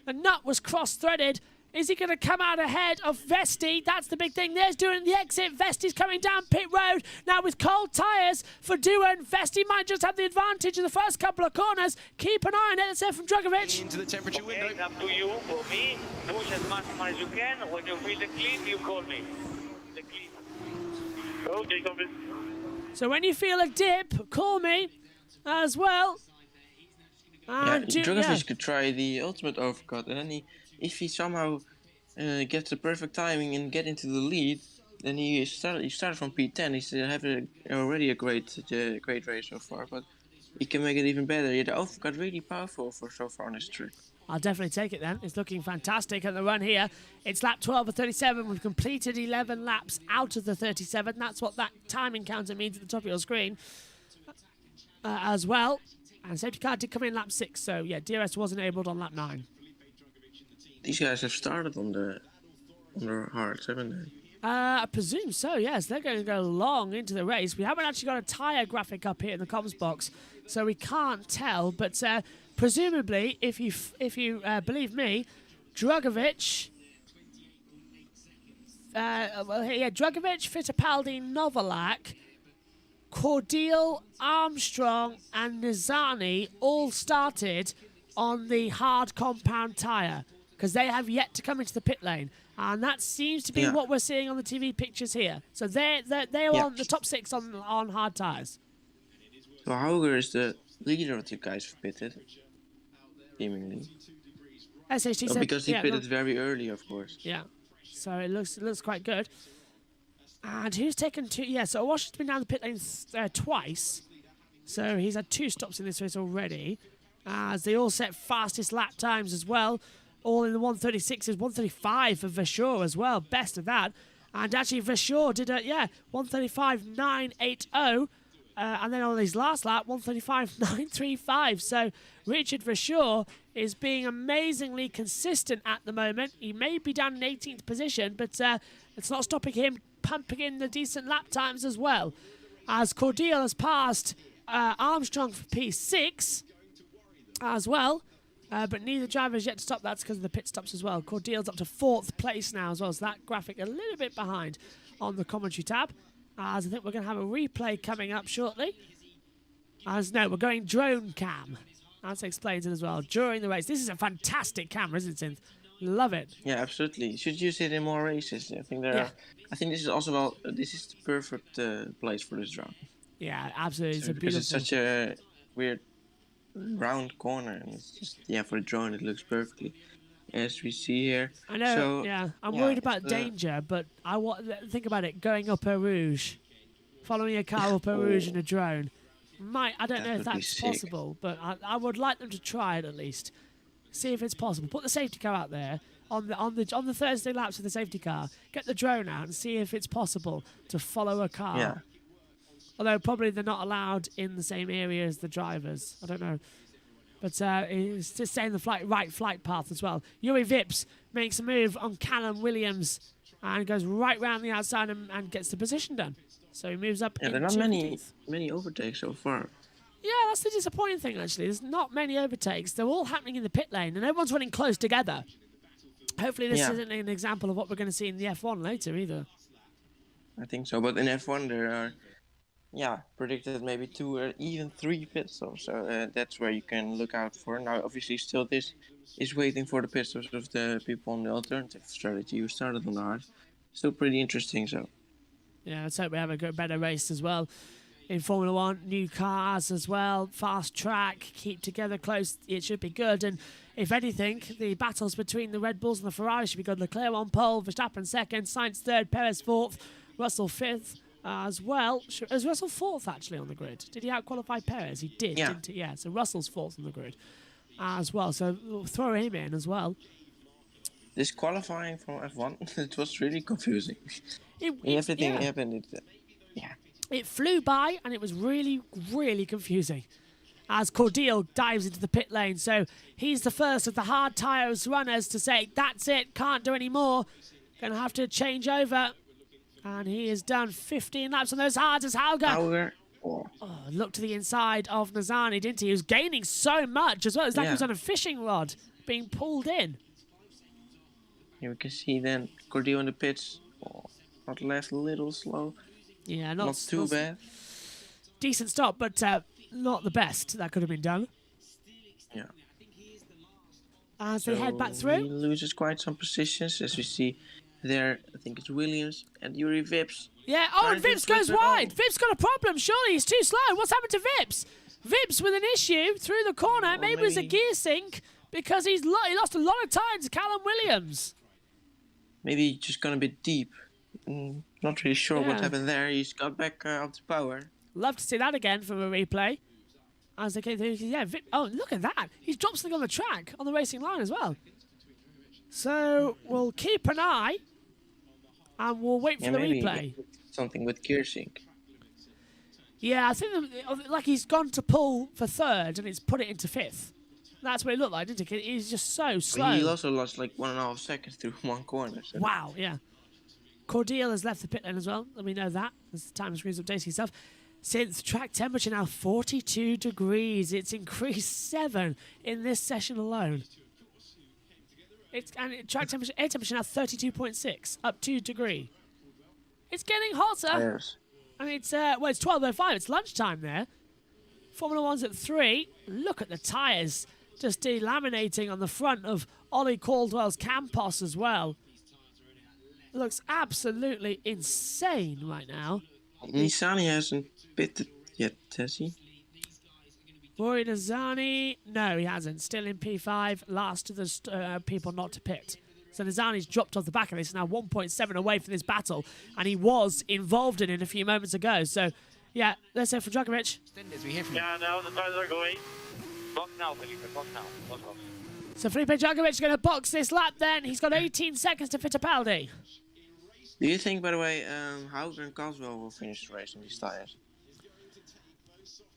the nut was cross-threaded. Is he going to come out ahead of Vesti? That's the big thing. There's Doohan at the exit. Vesti's coming down pit road. Now with cold tyres for Doohan. Vesti might just have the advantage in the first couple of corners. Keep an eye on it. Let's hear from Drugovich. Into the temperature window. It's up to you. For me, push as much as you can. When you feel the clean, you call me. The clean. Okay, copy. So when you feel a dip, call me as well. Drugovich could try the ultimate overcut, and then if he somehow gets the perfect timing and get into the lead, then he started from P10. He's having already a great race so far, but he can make it even better. Yeah, the overcut really powerful for so far on this trip. I'll definitely take it then. It's looking fantastic at the run here. It's lap 12 of 37. We've completed 11 laps out of the 37. That's what that timing counter means at the top of your screen as well. And safety car did come in lap 6, so yeah, DRS was enabled on lap 9. These guys have started on the hards, haven't they? I presume so, yes. They're going to go long into the race. We haven't actually got a tyre graphic up here in the comms box, so we can't tell. But presumably, if you believe me, Drugovich, Drugovich, Fittipaldi, Novalak, Cordial, Armstrong and Nizani all started on the hard compound tyre, because they have yet to come into the pit lane. And that seems to be what we're seeing on the TV pictures here. So they're on the top 6 on hard tyres. So Hauger is the leader of the guys who pitted, seemingly. SHT said, because he pitted very early, of course. Yeah. So it looks quite good. And who's taken 2? Yeah, so Washington's been down the pit lane twice. So he's had 2 stops in this race already. As they all set fastest lap times as well. All in the 136s, 135 for Verschoor as well. Best of that. And actually, Verschoor did 135.980. And then on his last lap, 135.935. So Richard Verschoor is being amazingly consistent at the moment. He may be down in 18th position, but it's not stopping him pumping in the decent lap times as well. As Cordial has passed Armstrong for P6 as well. But neither driver has yet to stop. That's because of the pit stops as well. Cordial's up to 4th place now as well. So that graphic a little bit behind on the commentary tab. As I think we're going to have a replay coming up shortly. As no, we're going drone cam. That explains it as well. During the race. This is a fantastic camera, isn't it? Love it. Yeah, absolutely. Should use it in more races. I think I think this is also this is the perfect place for this drone. Yeah, absolutely. It's a Because beautiful. it's such a weird round corner, and it's just for the drone it looks perfectly, as we see here. I know. So, yeah, I'm yeah, worried it's, about danger, but think about it. Going up Eau Rouge, following a car up Eau Rouge in a drone. I don't know if That would be that's sick. possible, but I would like them to try it at least. See if it's possible. Put the safety car out there on the Thursday laps with the safety car. Get the drone out and see if it's possible to follow a car. Yeah. Although probably they're not allowed in the same area as the drivers. I don't know. But it's just staying the right flight path as well. Yuri Vips makes a move on Callum Williams and goes right round the outside and gets the position done. So he moves up. Yeah, there are not many overtakes so far. Yeah, that's the disappointing thing, actually. There's not many overtakes. They're all happening in the pit lane, and everyone's running close together. Hopefully this isn't an example of what we're going to see in the F1 later, either. I think so, but in F1 there are, predicted maybe 2 or even 3 pit stops. So that's where you can look out for. Now, obviously, still this is waiting for the pit stops of the people on the alternative strategy who started on the hard. Still pretty interesting, so. Yeah, let's hope we have a better race as well. In Formula 1, new cars as well, fast track, keep together close, it should be good. And if anything, the battles between the Red Bulls and the Ferraris should be good. Leclerc on pole, Verstappen second, Sainz third, Perez fourth, Russell fifth as well. Is Russell fourth actually on the grid? Did he out-qualify Perez? He did, didn't he? Yeah, so Russell's fourth on the grid as well. So we'll throw him in as well. This qualifying from F1, it was really confusing. Everything happened. It flew by, and it was really, really confusing as Cordial dives into the pit lane. So he's the first of the hard tyres runners to say, that's it, can't do any more. Going to have to change over. And he has done 15 laps on those hards as Hauger. Looked to the inside of Nazani, didn't he? He was gaining so much as well. It's like he was on a fishing rod being pulled in. Here we can see then Cordial in the pits. Not left, a little slow. Yeah, not too bad. Decent stop, but not the best that could have been done. Yeah. As they head back through. He loses quite some positions, as we see there. I think it's Williams and Yuri Vips. Yeah, and Vips goes wide. Vips got a problem. Surely he's too slow. What's happened to Vips? Vips with an issue through the corner. Maybe it was a gear sync because he lost a lot of time to Callum Williams. Maybe just gone a bit deep. Not really sure what happened there. He's got back up to power. Love to see that again from a replay. As they came through, look at that. He's dropped something on the track, on the racing line as well. So we'll keep an eye and we'll wait for the replay. Something with gear sync. Yeah, I think he's gone to pull for third and it's put it into fifth. That's what it looked like, didn't it? He's just so slow. He also lost like 1.5 seconds through one corner. So. Wow, yeah. Cordial has left the pit lane as well. Let me know that as the time screen's updating itself. Since track temperature now 42 degrees, it's increased 7 in this session alone. Track temperature, air temperature now 32.6, up 2 degrees. It's getting hotter. Yes. And it's 12:05. It's lunchtime there. Formula One's at 3. Look at the tyres just delaminating on the front of Ollie Caldwell's Campos as well. It looks absolutely insane right now. Nizani hasn't pitted yet, has he? Rory Nizani, no, he hasn't. Still in P5, last of the people not to pit. So Nizani's dropped off the back of this, now 1.7 away from this battle, and he was involved in it a few moments ago. So, yeah, let's hear from Djokovic. Yeah, now the tires are going. Box now, Felipe, box now. Box. So Felipe Djokovic is going to box this lap then. He's got 18 seconds to Fittipaldi. Do you think, by the way, Hauger and Coswell will finish the race on these tires?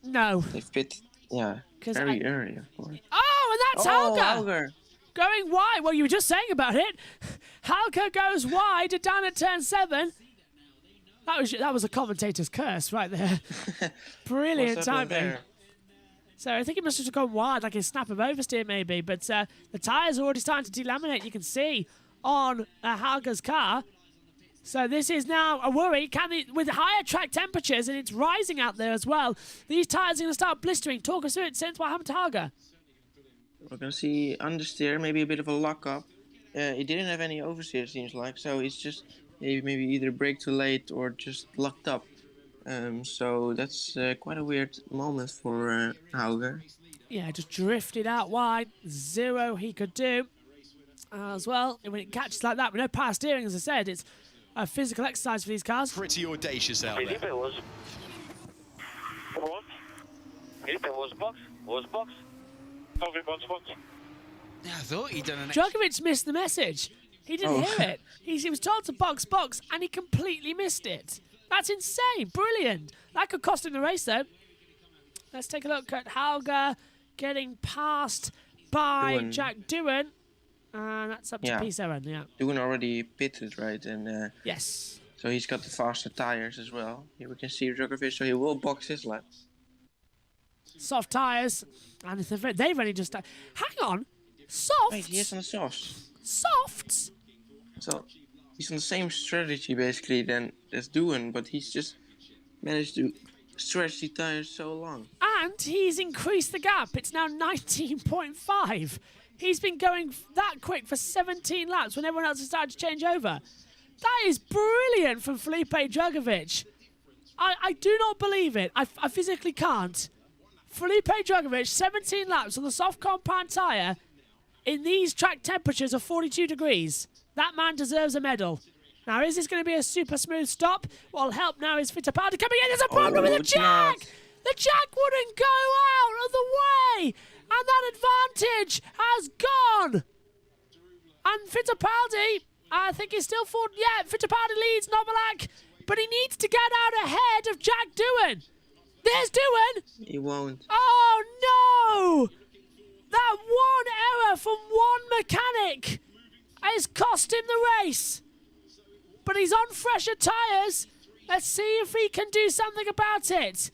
No. They fit, very early, of course. Oh, and that's Hauger. Going wide. Well, you were just saying about it. Hauger goes wide down at turn 7. That was a commentator's curse right there. Brilliant timing. So I think he must have gone wide, like a snap of oversteer maybe. But the tyres are already starting to delaminate. You can see on Hauger's car. So this is now a worry. With higher track temperatures, and it's rising out there as well, these tyres are going to start blistering. Talk us through it, since what happened to Hauger? We're going to see understeer, maybe a bit of a lock-up. He didn't have any oversteer, seems like, so it's just maybe either brake too late or just locked up. So that's quite a weird moment for Hauger. Yeah, just drifted out wide. Zero he could do as well. And when it catches like that, with no power steering, as I said, it's a physical exercise for these cars. Pretty audacious out there. Felipe was front. Felipe was box. Okay, box. Yeah, I thought he'd done an Djokovic missed the message. He didn't hear it. He was told to box, and he completely missed it. That's insane. Brilliant. That could cost him the race, though. Let's take a look at Hauger getting passed by Doohan. Jack Doohan. And that's up to P7, yeah. Doohan already pitted, right? And Yes. so he's got the faster tires as well. Here we can see Djokovic, so he will box his lap. Soft tyres. And they've only just... Hang on. Softs? Wait, he is on the softs. Softs? So he's on the same strategy basically than as Doohan, but he's just managed to stretch the tires so long. And he's increased the gap. It's now 19.5. He's been going that quick for 17 laps when everyone else has started to change over. That is brilliant from Felipe Drugovich. I do not believe it. I physically can't. Felipe Drugovich, 17 laps on the soft compound tyre in these track temperatures of 42 degrees. That man deserves a medal. Now, is this going to be a super smooth stop? What'll help now is Fittipaldi coming in. There's a problem with the jack! The jack wouldn't go out of the way! And that advantage has gone! And Fittipaldi, I think he's still for... Yeah, Fittipaldi leads Novalak, but he needs to get out ahead of Jack Doohan. There's Doohan! He won't. Oh, no! That one error from one mechanic has cost him the race. But he's on fresher tyres. Let's see if he can do something about it.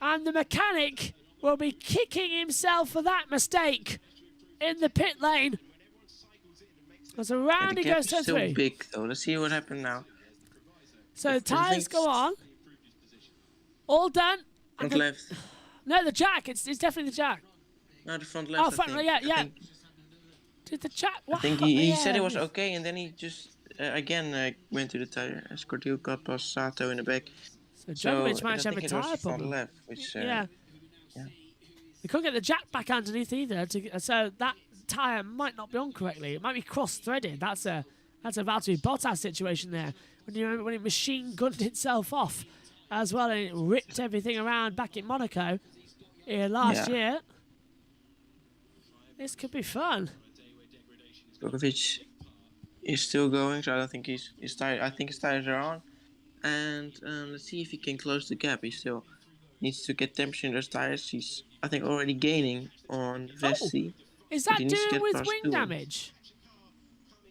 And the mechanic will be kicking himself for that mistake in the pit lane. As around he goes to still three. big though. Let's see what happened now. So tyres go on. All done. Front left. No, the jack. It's definitely the jack. No, the front left. Oh, front, yeah. Did the jack? I think he said it was okay, and then he just again went to the tire. Escortil got past Sato in the back. So Djokovic might have a it was tyre the front problem. left, which Yeah. They couldn't get the jack back underneath either, so that tyre might not be on correctly. It might be cross-threaded. That's a Valtteri Bottas situation there. When it machine gunned itself off as well, and it ripped everything around back in Monaco last year. This could be fun. Djokovic is still going, so I don't think his tire. I think his tires are on, and let's see if he can close the gap. He still needs to get temperature in those tires. He's, I think, already gaining on Vesti. Is that He needs to doing get with past wing Doohan. damage?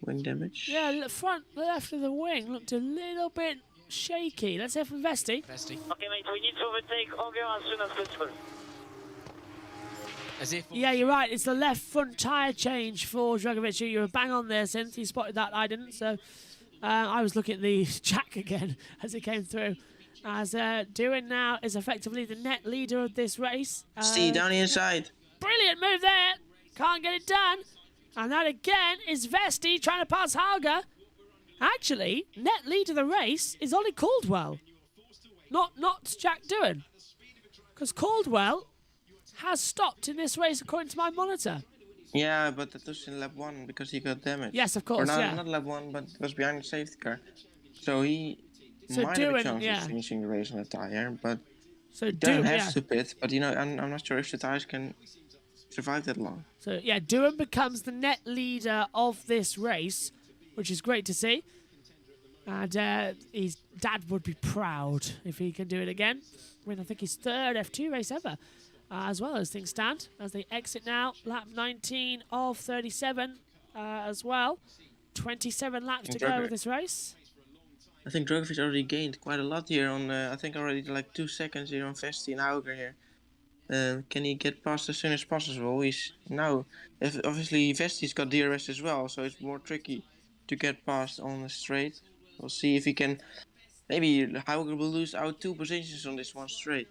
Wing damage? Yeah, the left of the wing looked a little bit shaky. Let's hear from Vesti. Okay, mate, we need to overtake Ogre as soon as possible. Yeah, you're right. It's the left front tyre change for Drugovich. You were bang on there, since he spotted that. I didn't, so I was looking at the jack again as it came through. As Doohan now is effectively the net leader of this race. See down the inside. Brilliant move there. Can't get it done. And that again is Vesti trying to pass Hauger. Actually, net leader of the race is Ollie Caldwell, not Jack Doohan, because Caldwell has stopped in this race according to my monitor. Yeah, but that was in lap 1 because he got damaged. Yes, of course, or not, yeah. not lap 1, but was behind the safety car. So he might Doohan, have a chance yeah. of finishing the race on a tire, but So Doohan Doohan, has to pit. But I'm not sure if the tires can survive that long. So yeah, Doohan becomes the net leader of this race, which is great to see. And his dad would be proud if he can do it again. I mean, I think his third F2 race ever, as well as things stand. As they exit now, lap 19 of 37 as well. 27 laps to go with this race. I think Drugovich already gained quite a lot here on, I think already like 2 seconds here on Vesti and Hauger here. Can he get past as soon as possible? He's now, obviously Vesti's got DRS as well, so it's more tricky to get past on the straight. We'll see if he can. Maybe Hauger will lose out 2 positions on this one straight.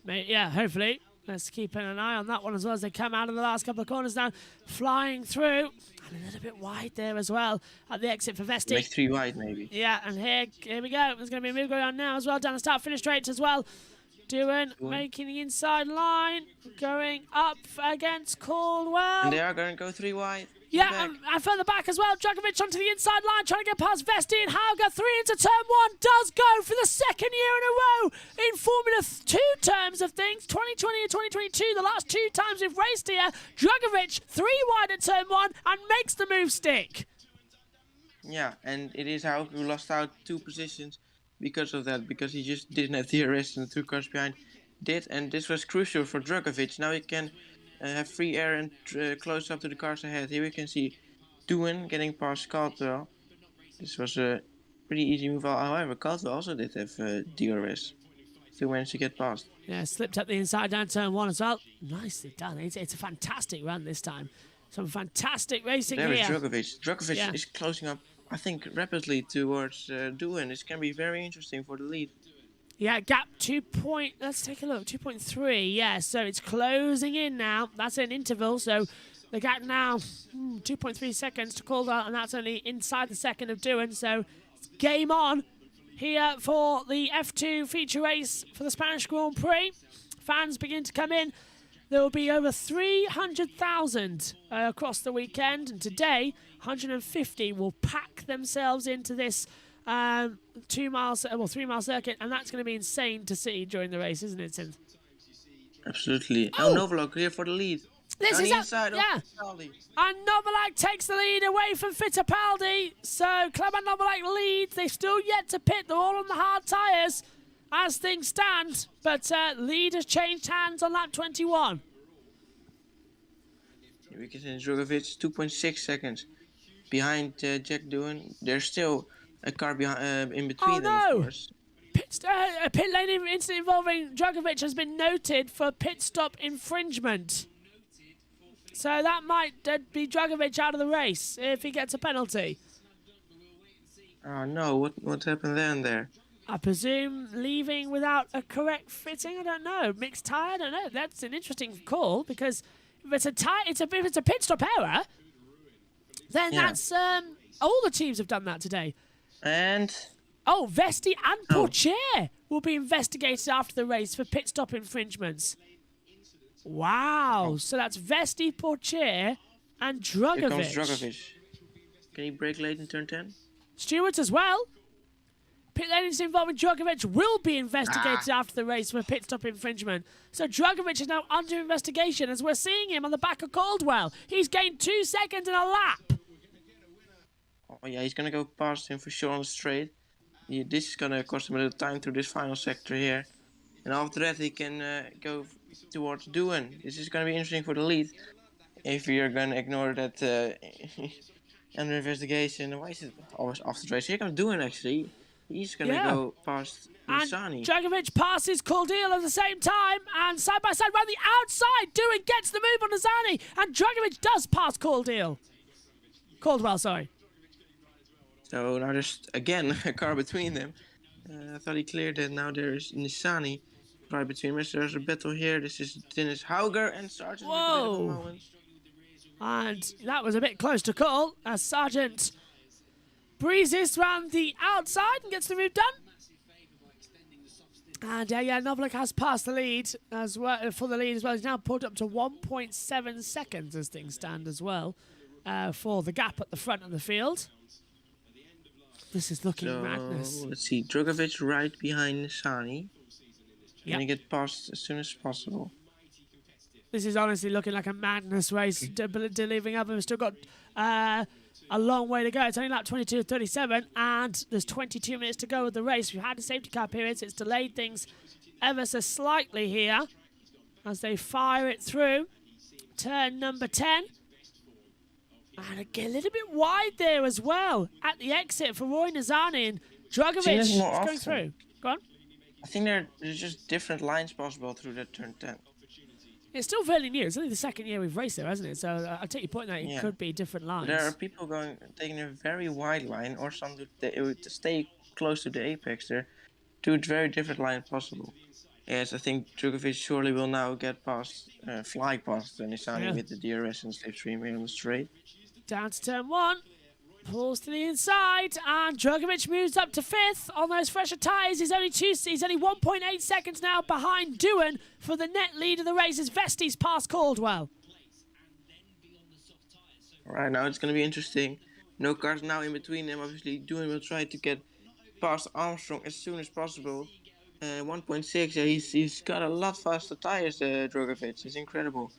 Yeah, hopefully. Let's keep an eye on that one as well as they come out of the last couple of corners now, flying through. And a little bit wide there as well at the exit for Vesti. Make 3 wide, maybe. Yeah, and here we go. There's going to be a move going on now as well, down the start-finish straight as well. Doohan making the inside line, going up against Caldwell. And they are going to go 3 wide. Yeah, and further back as well. Dragovic onto the inside line, trying to get past Vesti, and Hauger 3 into turn 1. Does go for the second year in a row in Formula 2 terms of things. 2020 and 2022, the last 2 times we've raced here. Dragovic 3 wide at turn 1 and makes the move stick. Yeah, and it is Hauger who lost out 2 positions because of that, because he just didn't have DRS and the 2 cars behind did, and this was crucial for Dragovic. Now he can have free air and close up to the cars ahead. Here we can see Doohan getting past Caldwell. This was a pretty easy move. However, Caldwell also did have DRS. Still managed to get past. Yeah, slipped up the inside down turn 1 as well. Nicely done. It's a fantastic run this time. Some fantastic racing there here. There is Dragovic. Dragovic is closing up, I think, rapidly towards Doohan. This can be very interesting for the lead. Yeah, gap 2 point, let's take a look, 2.3, yeah, so it's closing in now. That's an interval, so the gap now, 2.3 seconds to Caldwell, and that's only inside the second of Doohan, so it's game on here for the F2 feature race for the Spanish Grand Prix. Fans begin to come in. There will be over 300,000 across the weekend, and today, 150 will pack themselves into this 3 mile circuit, and that's going to be insane to see during the race, isn't it, Tim? Absolutely. Oh, Novalak here for the lead. This on is the inside of Fittipaldi. And Novalak takes the lead away from Fittipaldi. So Clement Novalak leads. They've still yet to pit. They're all on the hard tyres as things stand. But lead has changed hands on lap 21. Here we can see Dragovic 2.6 seconds behind Jack Doohan. There's still a car behind, in between them, of course. A pit lane incident involving Dragovic has been noted for pit stop infringement. So that might be Dragovic out of the race if he gets a penalty. Oh no, what happened then there? I presume leaving without a correct fitting, I don't know. Mixed tyre, I don't know. That's an interesting call, because if it's a pit stop error, then that's all the teams have done that today. And Vesti and Pourchaire will be investigated after the race for pit stop infringements. Wow. So that's Vesti, Pourchaire, and Dragovic. Here comes Dragovic. Can he brake late in turn 10? Stewart as well. Pit lanes involving Dragovic will be investigated after the race for pit stop infringement. So Dragovic is now under investigation as we're seeing him on the back of Caldwell. He's gained 2 seconds in a lap. Oh yeah, he's going to go past him for sure on the straight. This is going to cost him a little time through this final sector here. And after that he can go towards Doohan. This is going to be interesting for the lead. If you're going to ignore that under investigation. Why is it always after the race? Here comes Doohan actually. He's going to go past Nissany. And Dragovic passes Caldwell at the same time. And side by side around the outside, Doohan gets the move on Nissany. And Dragovic does pass Caldwell, sorry. So now there's again a car between them. I thought he cleared it. Now there is Nissany right between them. There's a battle here. This is Dennis Hauger and Sargent. Whoa! And that was a bit close to call as Sargent breezes round the outside and gets the move done. And Novalak has passed the lead as well for the lead as well. He's now pulled up to 1.7 seconds as things stand as well for the gap at the front of the field. This is looking madness. Let's see, Dragovic right behind Nissany. Can he get past as soon as possible? This is honestly looking like a madness race. Delivering up, we've still got a long way to go. It's only lap 22:37, and there's 22 minutes to go with the race. We've had a safety car period, so it's delayed things ever so slightly here as they fire it through. Turn number 10. And again, a little bit wide there as well at the exit for Roy Nissany, and Dragovic is going through. Go on. I think there's just different lines possible through that turn 10. It's still fairly new. It's only the second year we've raced there, hasn't it? So I take your point that it could be different lines. There are people taking a very wide line, or some to stay close to the apex there. Two very different lines possible. Yes, I think Drugovic surely will now get past, fly past Nissany Yeah. with the DRS and slipstream here on the straight. Down to turn 1. Pulls to the inside, and Drugovic moves up to 5th on those fresher tyres. He's only 1.8 seconds now behind Doohan for the net lead of the race as Vesti's past Caldwell. Alright, now it's going to be interesting. No cars now in between them. Obviously, Doohan will try to get past Armstrong as soon as possible. 1.6, yeah, he's got a lot faster tyres, Drugovic. It's incredible.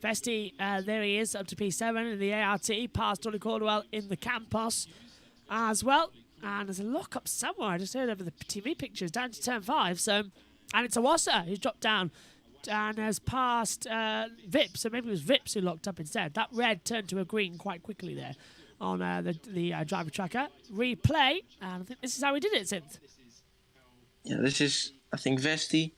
Vesti, there he is, up to P7 in the ART, past Donny Caldwell in the Campos as well. And there's a lock-up somewhere, I just heard over the TV pictures, down to turn 5. So, and it's Awasa who's dropped down and has passed Vips, so maybe it was Vips who locked up instead. That red turned to a green quite quickly there on the driver tracker. Replay, and I think this is how we did it, Synth. Yeah, this is, I think, Vesti.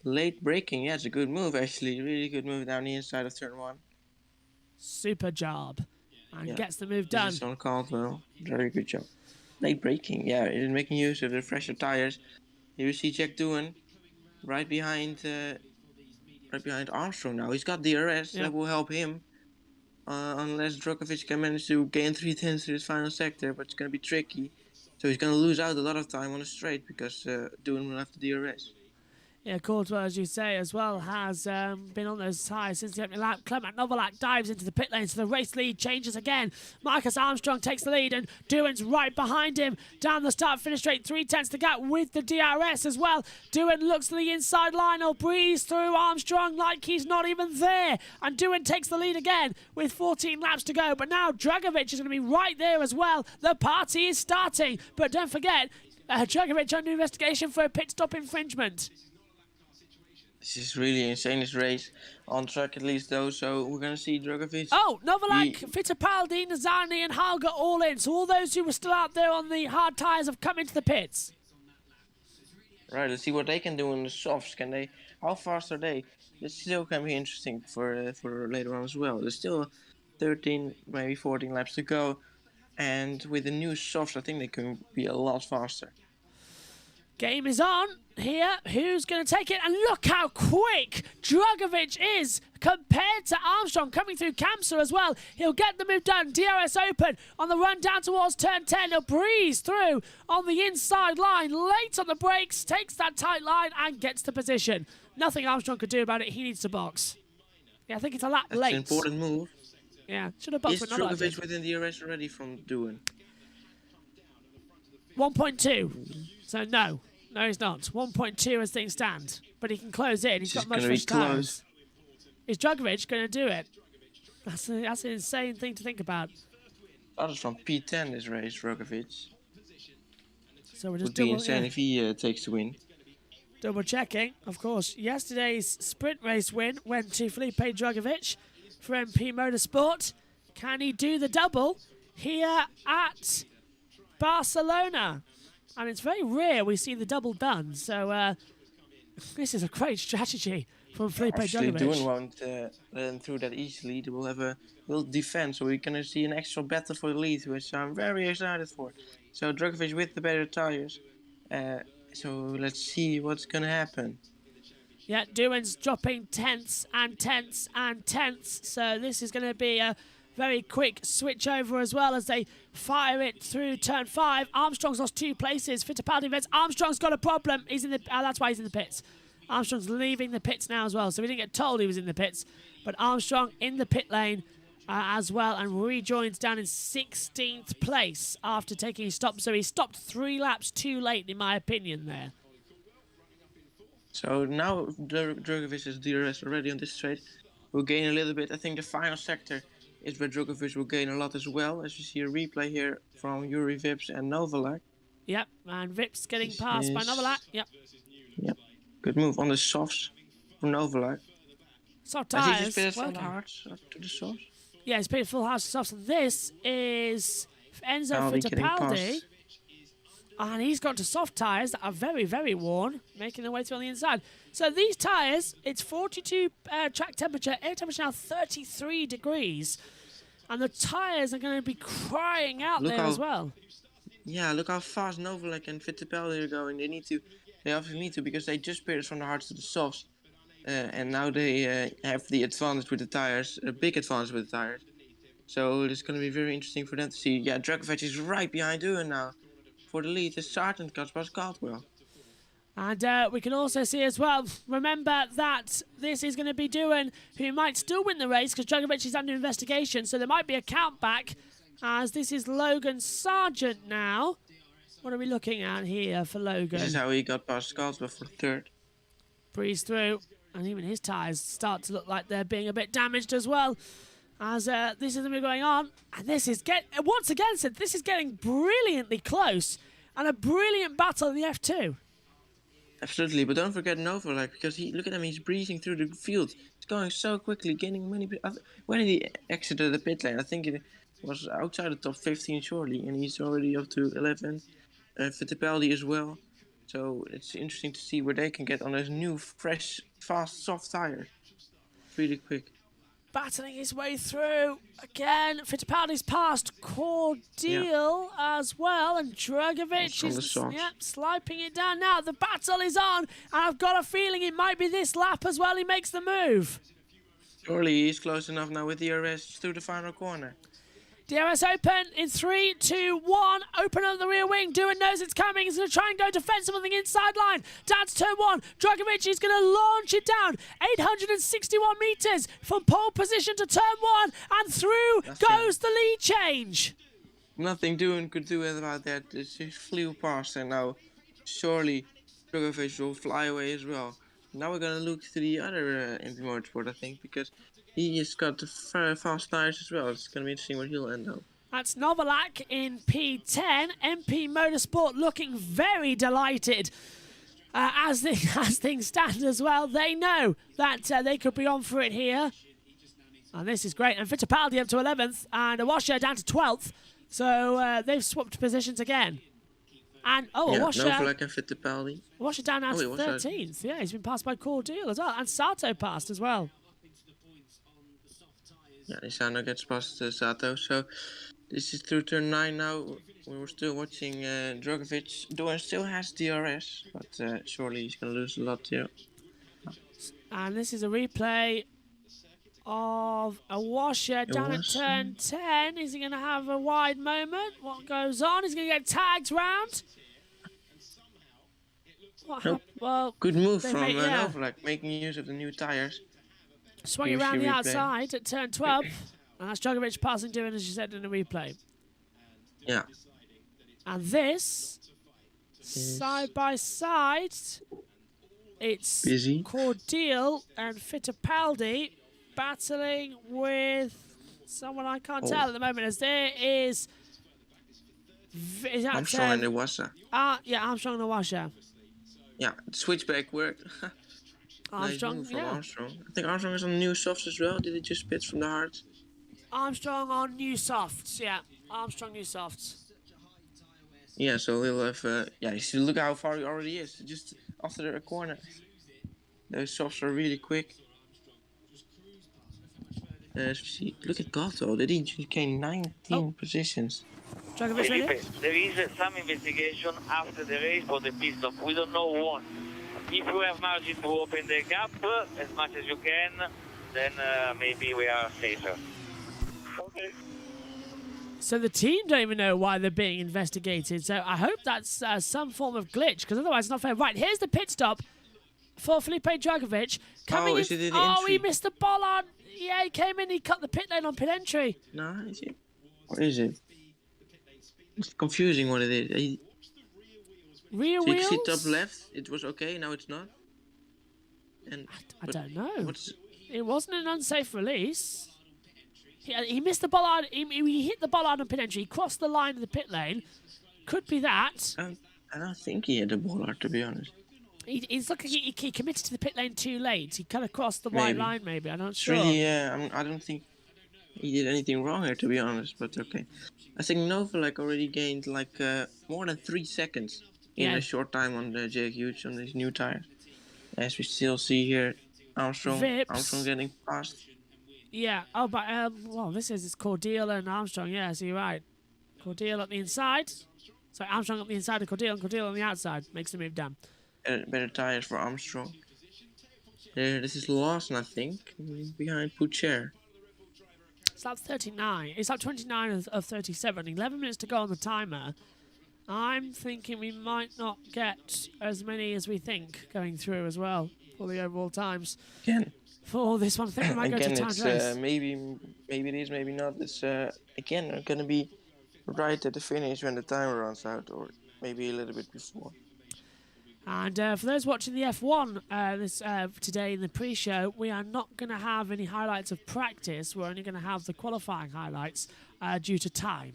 Late braking, yeah, it's a good move actually. Really good move down the inside of turn 1. Super job. And Yeah. gets the move done. This is on Caldwell. Very good job. Late braking, yeah, he's making use of the fresher tires. Here you see Jack Doohan right behind Armstrong now. He's got DRS, Yeah. that will help him. Unless Drugovic can manage to gain 3 tenths to his final sector, but it's going to be tricky. So he's going to lose out a lot of time on the straight because Doohan will have the DRS. Yeah, Caldwell, as you say, as well, has been on those tyres since the opening lap. Clement Novalak dives into the pit lane, so the race lead changes again. Marcus Armstrong takes the lead, and Doohan's right behind him. Down the start-finish straight, 3 tenths to gap with the DRS as well. Doohan looks to the inside line, he'll breeze through Armstrong like he's not even there. And Doohan takes the lead again with 14 laps to go. But now Drugovic is going to be right there as well. The party is starting. But don't forget, Drugovic under investigation for a pit stop infringement. This is really insane, this race. On track at least though, so we're going to see Drugovic. Oh, Novalak, Fittipaldi, Nissany and Hauger all in. So all those who were still out there on the hard tyres have come into the pits. Right, let's see what they can do on the softs. Can they? How fast are they? This still can be interesting for later on as well. There's still 13, maybe 14 laps to go. And with the new softs, I think they can be a lot faster. Game is on here. Who's going to take it? And look how quick Drugovic is compared to Armstrong coming through Kamsa as well. He'll get the move done. DRS open on the run down towards turn 10. He'll breeze through on the inside line. Late on the brakes, takes that tight line and gets the position. Nothing Armstrong could do about it. He needs to box. Yeah, I think it's a lap That's late. an important move. Yeah, should have boxed Is with another. Drugovic within the DRS already from Doohan? 1.2. So no. No, he's not. 1.2 as things stand. But he can close in. He's This got is much gonna be fresh tyres. close. Is Drugovic going to do it? That's an insane thing to think about. That is from P10 this race, Drugovic. So we're Would just be insane if he takes the win. double checking. Of course, yesterday's sprint race win went to Felipe Drugovic for MP Motorsport. Can he do the double here at Barcelona? And it's very rare we see the double done. So this is a great strategy from Felipe Actually, Doohan Drugovic. won't let him through that easily. They will have a little defense, so we're going to see an extra battle for the lead, which I'm very excited for. So Drugovic with the better tires. So let's see what's going to happen. Yeah, Doohan's dropping tenths and tenths and tenths. So this is going to be a very quick switch over as well as they fire it through turn 5. Armstrong's lost 2 places. Fittipaldi Vets. Armstrong's got a problem. He's in the. That's why he's in the pits. Armstrong's leaving the pits now as well. So we didn't get told he was in the pits, but Armstrong in the pit lane as well and rejoins down in 16th place after taking his stop. So he stopped 3 laps too late, in my opinion. There. So now Drugovic is DRS already on this straight. Will gain a little bit. I think the final sector is where Drugovic will gain a lot as well. As you see a replay here from Yuri Vips and Novalak. Yep, and Vips getting passed by Novalak. Yep. Good move on the softs from Novalak. Soft Has he tyres. just pitted from the working. hards up to the softs? Yeah, he's paid full house of softs. This is Enzo Fittipaldi getting Fittipaldi. past. And he's gone to soft tyres that are very, very worn, making their way through on the inside. So these tyres, it's 42 track temperature, air temperature now 33 degrees. And the tyres are going to be crying out Look there how- as well. Yeah, look how fast Novalek and Fittipaldi are going. They obviously need to because they just pitted from the hards to the softs. And now they have the advantage with the tires, a big advantage with the tires. So it's going to be very interesting for them to see. Yeah, Dragovic is right behind Ewan now. For the lead is Sargent Kaspar Caldwell. And we can also see as well, remember that this is going to be Doohan, who might still win the race because Dragovic is under investigation, so there might be a count back, as this is Logan Sargent now. What are we looking at here for Logan? This is how he got past Caldwell for third. Breeze through, and even his tyres start to look like they're being a bit damaged as well, as this is going on. And this is, once again, said this is getting brilliantly close, and a brilliant battle in the F2. Absolutely, but don't forget Novalek, because look at him, he's breezing through the field. He's going so quickly, gaining many. When he exited the pit lane, I think it was outside the top 15 shortly, and he's already up to 11. Fittipaldi as well. So it's interesting to see where they can get on those new, fresh, fast, soft tires. Really quick. Battling his way through again. Fittipaldi's passed Cordeal as well, and Dragovic is sliping it down now. The battle is on, and I've got a feeling it might be this lap as well. He makes the move. Surely he's close enough now with DRS through the final corner. DRS open in 3, 2, 1. Open up the rear wing. Doohan knows it's coming. He's going to try and go defensive on the inside line. Down to turn 1. Dragovic is going to launch it down. 861 metres from pole position to turn 1. And through goes the lead change. Nothing Doohan could do about that. It just flew past, and now surely Dragovic will fly away as well. Now we're going to look to the other MP Motorsport, I think, because he has got fast tires as well. It's going to be interesting where he'll end up. That's Novalak in P10. MP Motorsport looking very delighted as things stand as well. They know that they could be on for it here. And this is great. And Fittipaldi up to 11th and Awasha down to 12th. So they've swapped positions again. And Awasha, Novalek and Fittipaldi. Awasha down now to 13th. Yeah, he's been passed by Cordeal as well. And Sato passed as well. Yeah, Nisano gets past Sato. So this is through turn 9 now. We were still watching Dragovic. Doohan still has DRS, but surely he's going to lose a lot here. And this is a replay of Awasha down at turn 10. Is he going to have a wide moment? What goes on? He's going to get tagged round. Nope. Well, good move from Novalek, making use of the new tires. Swung it around the outside at turn 12. And that's Dragovic passing Doohan, as you said in the replay. Yeah. And this, side by side, it's busy. Cordeal and Fittipaldi battling with someone I can't tell at the moment, as there is Armstrong and Awasha. Yeah, Armstrong and Awasha. Yeah, switchback worked. Armstrong, nice move from Armstrong. I think Armstrong is on new softs as well. Did he just pitch from the hards? Armstrong on new softs, yeah. Armstrong new softs. Yeah, so he'll have. Yeah, you see, look how far he already is. Just after the corner. Those softs are really quick. See, look at Gato. Did he just gain 19 positions? Felipe, there is some investigation after the race for the pit stop. We don't know what. If you have margin to open the gap as much as you can, then maybe we are safer. Okay. So the team don't even know why they're being investigated. So I hope that's some form of glitch, because otherwise it's not fair. Right, here's the pit stop for Felipe Dragovic. Coming in. He missed the bollard. Yeah, he came in, he cut the pit lane on pit entry. No, is it? What is it? It's confusing what it is. Rear so wheels? You can see top left, it was okay, now it's not. And I don't know. It wasn't an unsafe release. He missed the bollard. He hit the bollard on pit entry. He crossed the line of the pit lane. Could be that. I don't think he hit the bollard, to be honest. He's looking. He committed to the pit lane too late. He kind of crossed the white line, maybe. I'm not sure. Really, I don't think he did anything wrong here, to be honest. But okay. I think Novalek already gained like more than 3 seconds in a short time on the Jake Hughes on these new tires. As we still see here, Armstrong getting past. Yeah. Oh, but well, this is it's Cordeal and Armstrong. Yeah, so you're right. Cordeal at the inside. So Armstrong up the inside of Cordeal and Cordeal on the outside. Makes the move down. Better tires for Armstrong. This is Lawson, I think, behind Poucher. It's lap 39. It's lap 29 of 37. 11 minutes to go on the timer. I'm thinking we might not get as many as we think going through as well for the overall times. Again. For this one, I think we might go to timed race. Maybe it is, maybe not. It's again going to be right at the finish when the timer runs out, or maybe a little bit before. And for those watching the F1 today in the pre-show, we are not going to have any highlights of practice. We're only going to have the qualifying highlights due to time.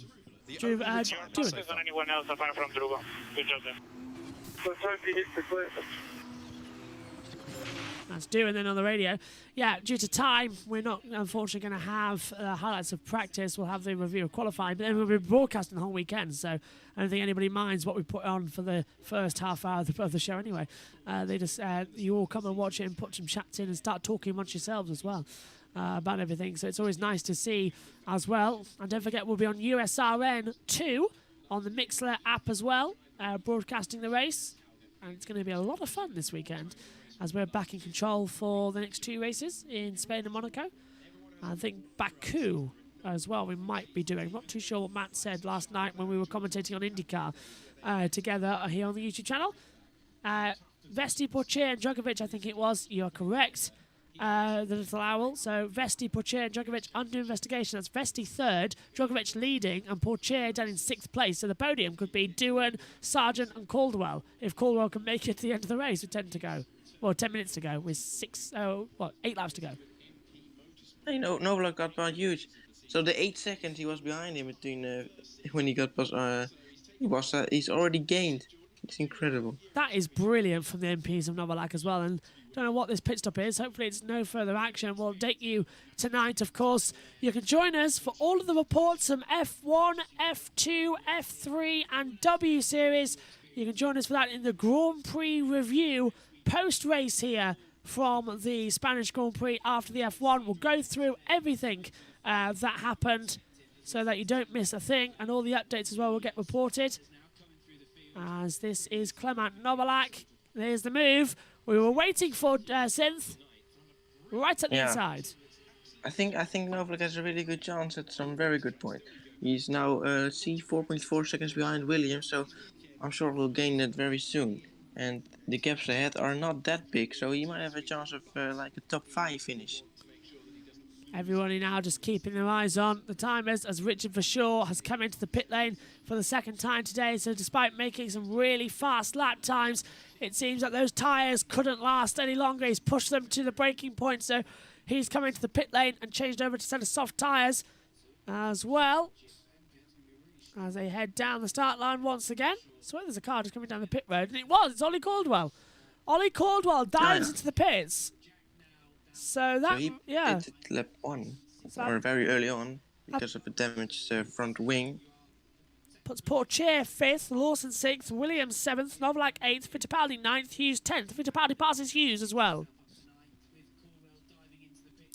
Not on anyone else apart from Drugo. Good job there. That's doing then on the radio. Yeah, due to time, we're not unfortunately going to have highlights of practice. We'll have the review of qualifying, but then we'll be broadcasting the whole weekend. So I don't think anybody minds what we put on for the first half hour of the show anyway. They just you all come and watch it and put some chats in and start talking amongst yourselves as well about everything. So it's always nice to see as well. And don't forget, we'll be on USRN 2 on the Mixlr app as well, broadcasting the race. And it's going to be a lot of fun this weekend, as we're back in control for the next 2 races in Spain and Monaco. I think Baku as well we might be doing. Not too sure what Matt said last night when we were commentating on IndyCar together here on the YouTube channel. Vesti, Pourchaire and Djokovic, I think it was. You're correct, the little owl. So Vesti, Pourchaire and Djokovic under investigation. That's Vesti third, Djokovic leading, and Pourchaire down in 6th place. So the podium could be Doohan, Sargent and Caldwell. If Caldwell can make it to the end of the race with 10 to go. Well, 10 minutes to go with 8 laps to go. I know, Novak got by huge. So the 8 seconds he was behind him between when he got past, he's already gained. It's incredible. That is brilliant from the MPs of Novalak as well. And don't know what this pit stop is. Hopefully it's no further action. We'll update you tonight, of course. You can join us for all of the reports from F1, F2, F3 and W Series. You can join us for that in the Grand Prix review post-race here from the Spanish Grand Prix after the F1. We'll go through everything that happened so that you don't miss a thing, and all the updates as well will get reported. As this is Clement Novalak. There's the move. We were waiting for Synth right at the inside. I think Novalak has a really good chance at some very good point. He's now 4.4 seconds behind Williams, so I'm sure we'll gain that very soon. And the gaps ahead are not that big, so he might have a chance of like a top 5 finish. Everybody now just keeping their eyes on the timers as Richard Verschoor has come into the pit lane for the second time today. So despite making some really fast lap times, it seems that those tyres couldn't last any longer. He's pushed them to the breaking point, so he's come into the pit lane and changed over to a set of soft tyres as well, as they head down the start line once again. So there's a car just coming down the pit road, and it's Ollie Caldwell. Ollie Caldwell dives into the pits. So he pitted lap 1, or very early on, because of a damaged front wing. Puts Pourchaire 5th, Lawson 6th, Williams 7th, Novalak 8th, Fittipaldi 9th, Hughes 10th. Fittipaldi passes Hughes as well.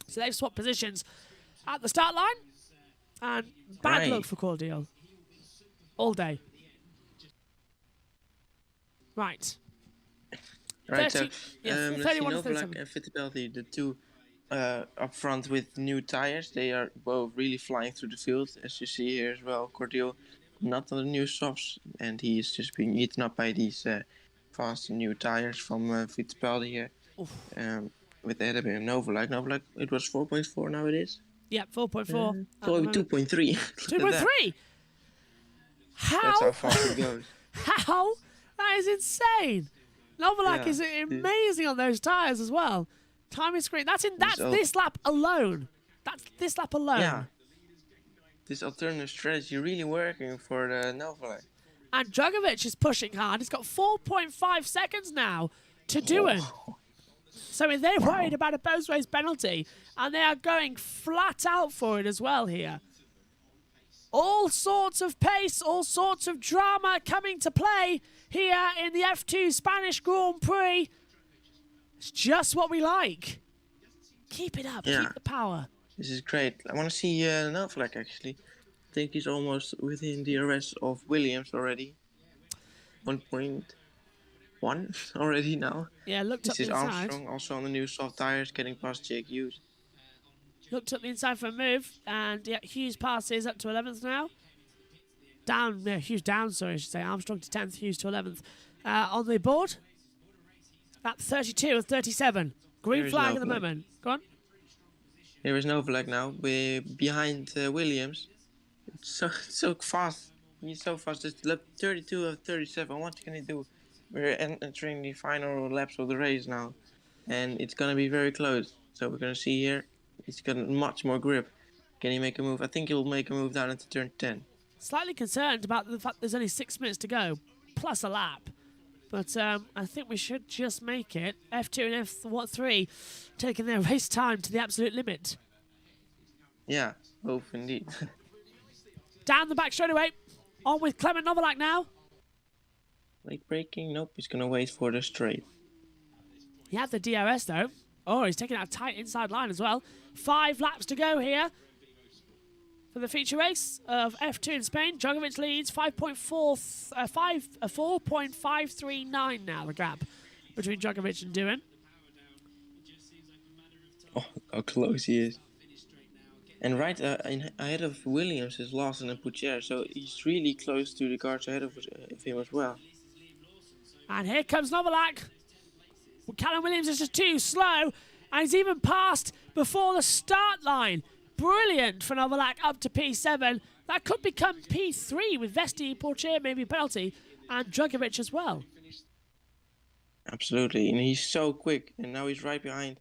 So they've swapped positions at the start line, and bad luck for Cordial all day. Right. Right, 30, so 31 Novalak 37. and Fittipaldi, the two up front with new tires, they are both really flying through the field, as you see here as well. Cordial not on the new softs, and he is just being eaten up by these fast new tires from Fittipaldi here. With Adam and Novalak. Novalak, it was 4.4, now it is? Yeah, 4.4. 2.3. 2.3? How? That's how fast it goes. How? That is insane. Novalak is amazing on those tyres as well. Timing screen. That's this lap alone. That's this lap alone. Yeah. This alternative strategy really working for Novalak. And Djokovic is pushing hard. He's got 4.5 seconds now to do it. So they're worried about a post-race penalty, and they are going flat out for it as well here. All sorts of pace, all sorts of drama coming to play here in the F2 Spanish Grand Prix. It's just what we like. Keep it up, keep the power. This is great. I want to see Novalak actually. I think he's almost within the arrest of Williams already. 1.1 already now. Yeah, looked up This the is inside. Armstrong, also on the new soft tires, getting past Jake Hughes. Looked up the inside for a move, and yeah, Hughes passes up to 11th now. Down, no, Hughes down, sorry, I should say. Armstrong to 10th, Hughes to 11th. On the board, at 32 of 37. Green There is flag no at the flag. moment. Go on. There is no flag now. We're behind Williams. It's so fast. He's so fast. It's lap 32 of 37. What can he do? We're entering the final laps of the race now, and it's gonna be very close. So we're gonna see here. He's got much more grip. Can he make a move? I think he'll make a move down into turn 10. Slightly concerned about the fact there's only 6 minutes to go, plus a lap. But I think we should just make it. F2 and F3 taking their race time to the absolute limit. Yeah, both indeed. Down the back straight away. On with Clement Novalak now. Late braking? Nope, he's gonna wait for the straight. He had the DRS though. Oh, he's taking out a tight inside line as well. 5 laps to go here for the feature race of F2 in Spain. Djokovic leads 4.539 now, the gap between Djokovic and Doohan. Oh, how close he is. And right ahead of Williams is Lawson and Poutier, so he's really close to the cars ahead of him as well. And here comes Novalak. Well, Callum Williams is just too slow, and he's even passed before the start line. Brilliant for Novalak up to P7. That could become P3 with Vesti, Poitier, maybe penalty, and Djokovic as well. Absolutely, and he's so quick, and now he's right behind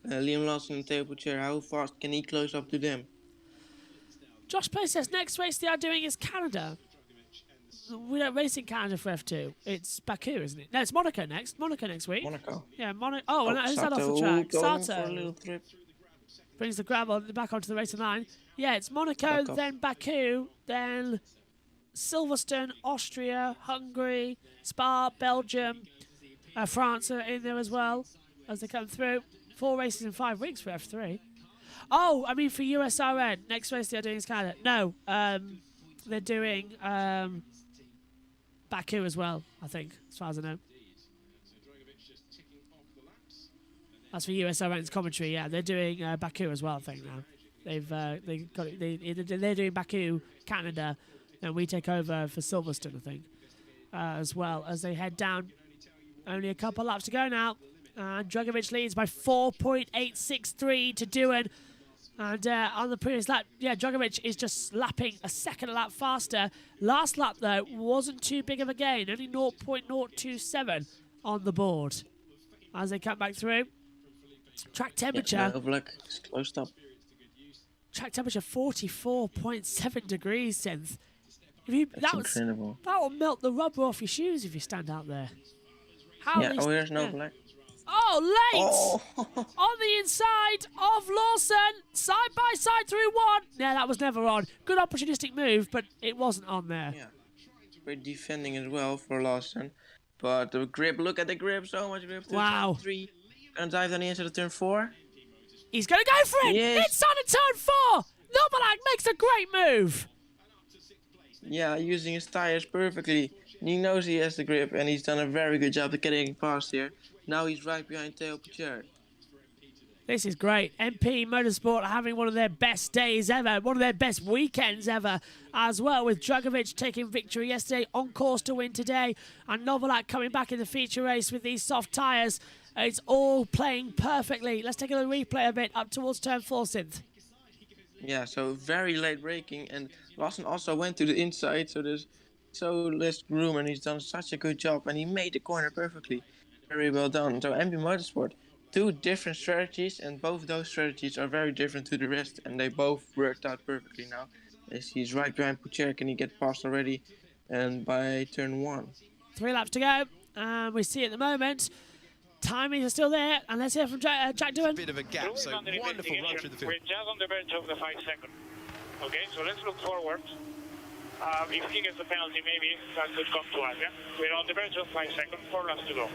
Liam Lawson and Theo Poutier. How fast can he close up to them? Josh Play says next race they are doing is Canada. We don't race in Canada for F2. It's Baku, isn't it? No, it's Monaco next. Monaco next week. Monaco. Yeah, Monaco. Oh, and who's that off the Sato track? going Sato. for a little trip. Brings the grab on back onto the racing line. Yeah, it's Monaco, Back off. then Baku, then Silverstone, Austria, Hungary, Spa, Belgium, France are in there as well as they come through. 4 races in 5 weeks for F3. Oh, I mean for USRN. Next race they're doing is Canada. No, they're doing Baku as well, I think, as far as I know. That's for USRN's commentary. Yeah, they're doing Baku as well. I think now they've got it. They're doing Baku, Canada, and we take over for Silverstone, I think, as well as they head down. Only a couple laps to go now, and Djokovic leads by 4.863 to Doohan. And on the previous lap, yeah, Djokovic is just lapping a second lap faster. Last lap, though, wasn't too big of a gain. Only 0.027 on the board as they come back through. Track temperature. Yeah, Novalak is closed up. Track temperature 44.7 degrees, Synth. That's incredible. That will melt the rubber off your shoes if you stand out there. How Yeah, is- here's yeah. Novalak. Oh, late! Oh. On the inside of Lawson, side by side through one. Yeah, that was never on. Good opportunistic move, but it wasn't on there. Yeah, great defending as well for Lawson. But the grip, look at the grip, so much grip. Wow. Turn 3. Gonna dive down the inside of turn 4. He's going to go for it. Yes. It's on a turn 4. Novalak makes a great move. Yeah, using his tires perfectly. He knows he has the grip, and he's done a very good job of getting past here. Now he's right behind Theo Poutier. This is great. MP Motorsport are having one of their best days ever, one of their best weekends ever as well, with Djokovic taking victory yesterday, on course to win today, and Novalak coming back in the feature race with these soft tyres. It's all playing perfectly. Let's take a little replay of it up towards turn 4, Synth. Yeah, so very late braking, and Lawson also went to the inside, so there's so less room, and he's done such a good job, and he made the corner perfectly. Very well done. So MP Motorsport, 2 different strategies, and both of those strategies are very different to the rest, and they both worked out perfectly now. As he's right behind Poutier, can he get past already? And by turn 1. 3 laps to go, and we see at the moment, timings are still there, and let's hear from Jack Doohan. Bit of a gap, so wonderful run through the field. We're just on the verge of the 5 second. Okay, so let's look forward. If he gets the penalty, maybe that could come to us, yeah? We're on the verge of 5 seconds, 4 laps to go.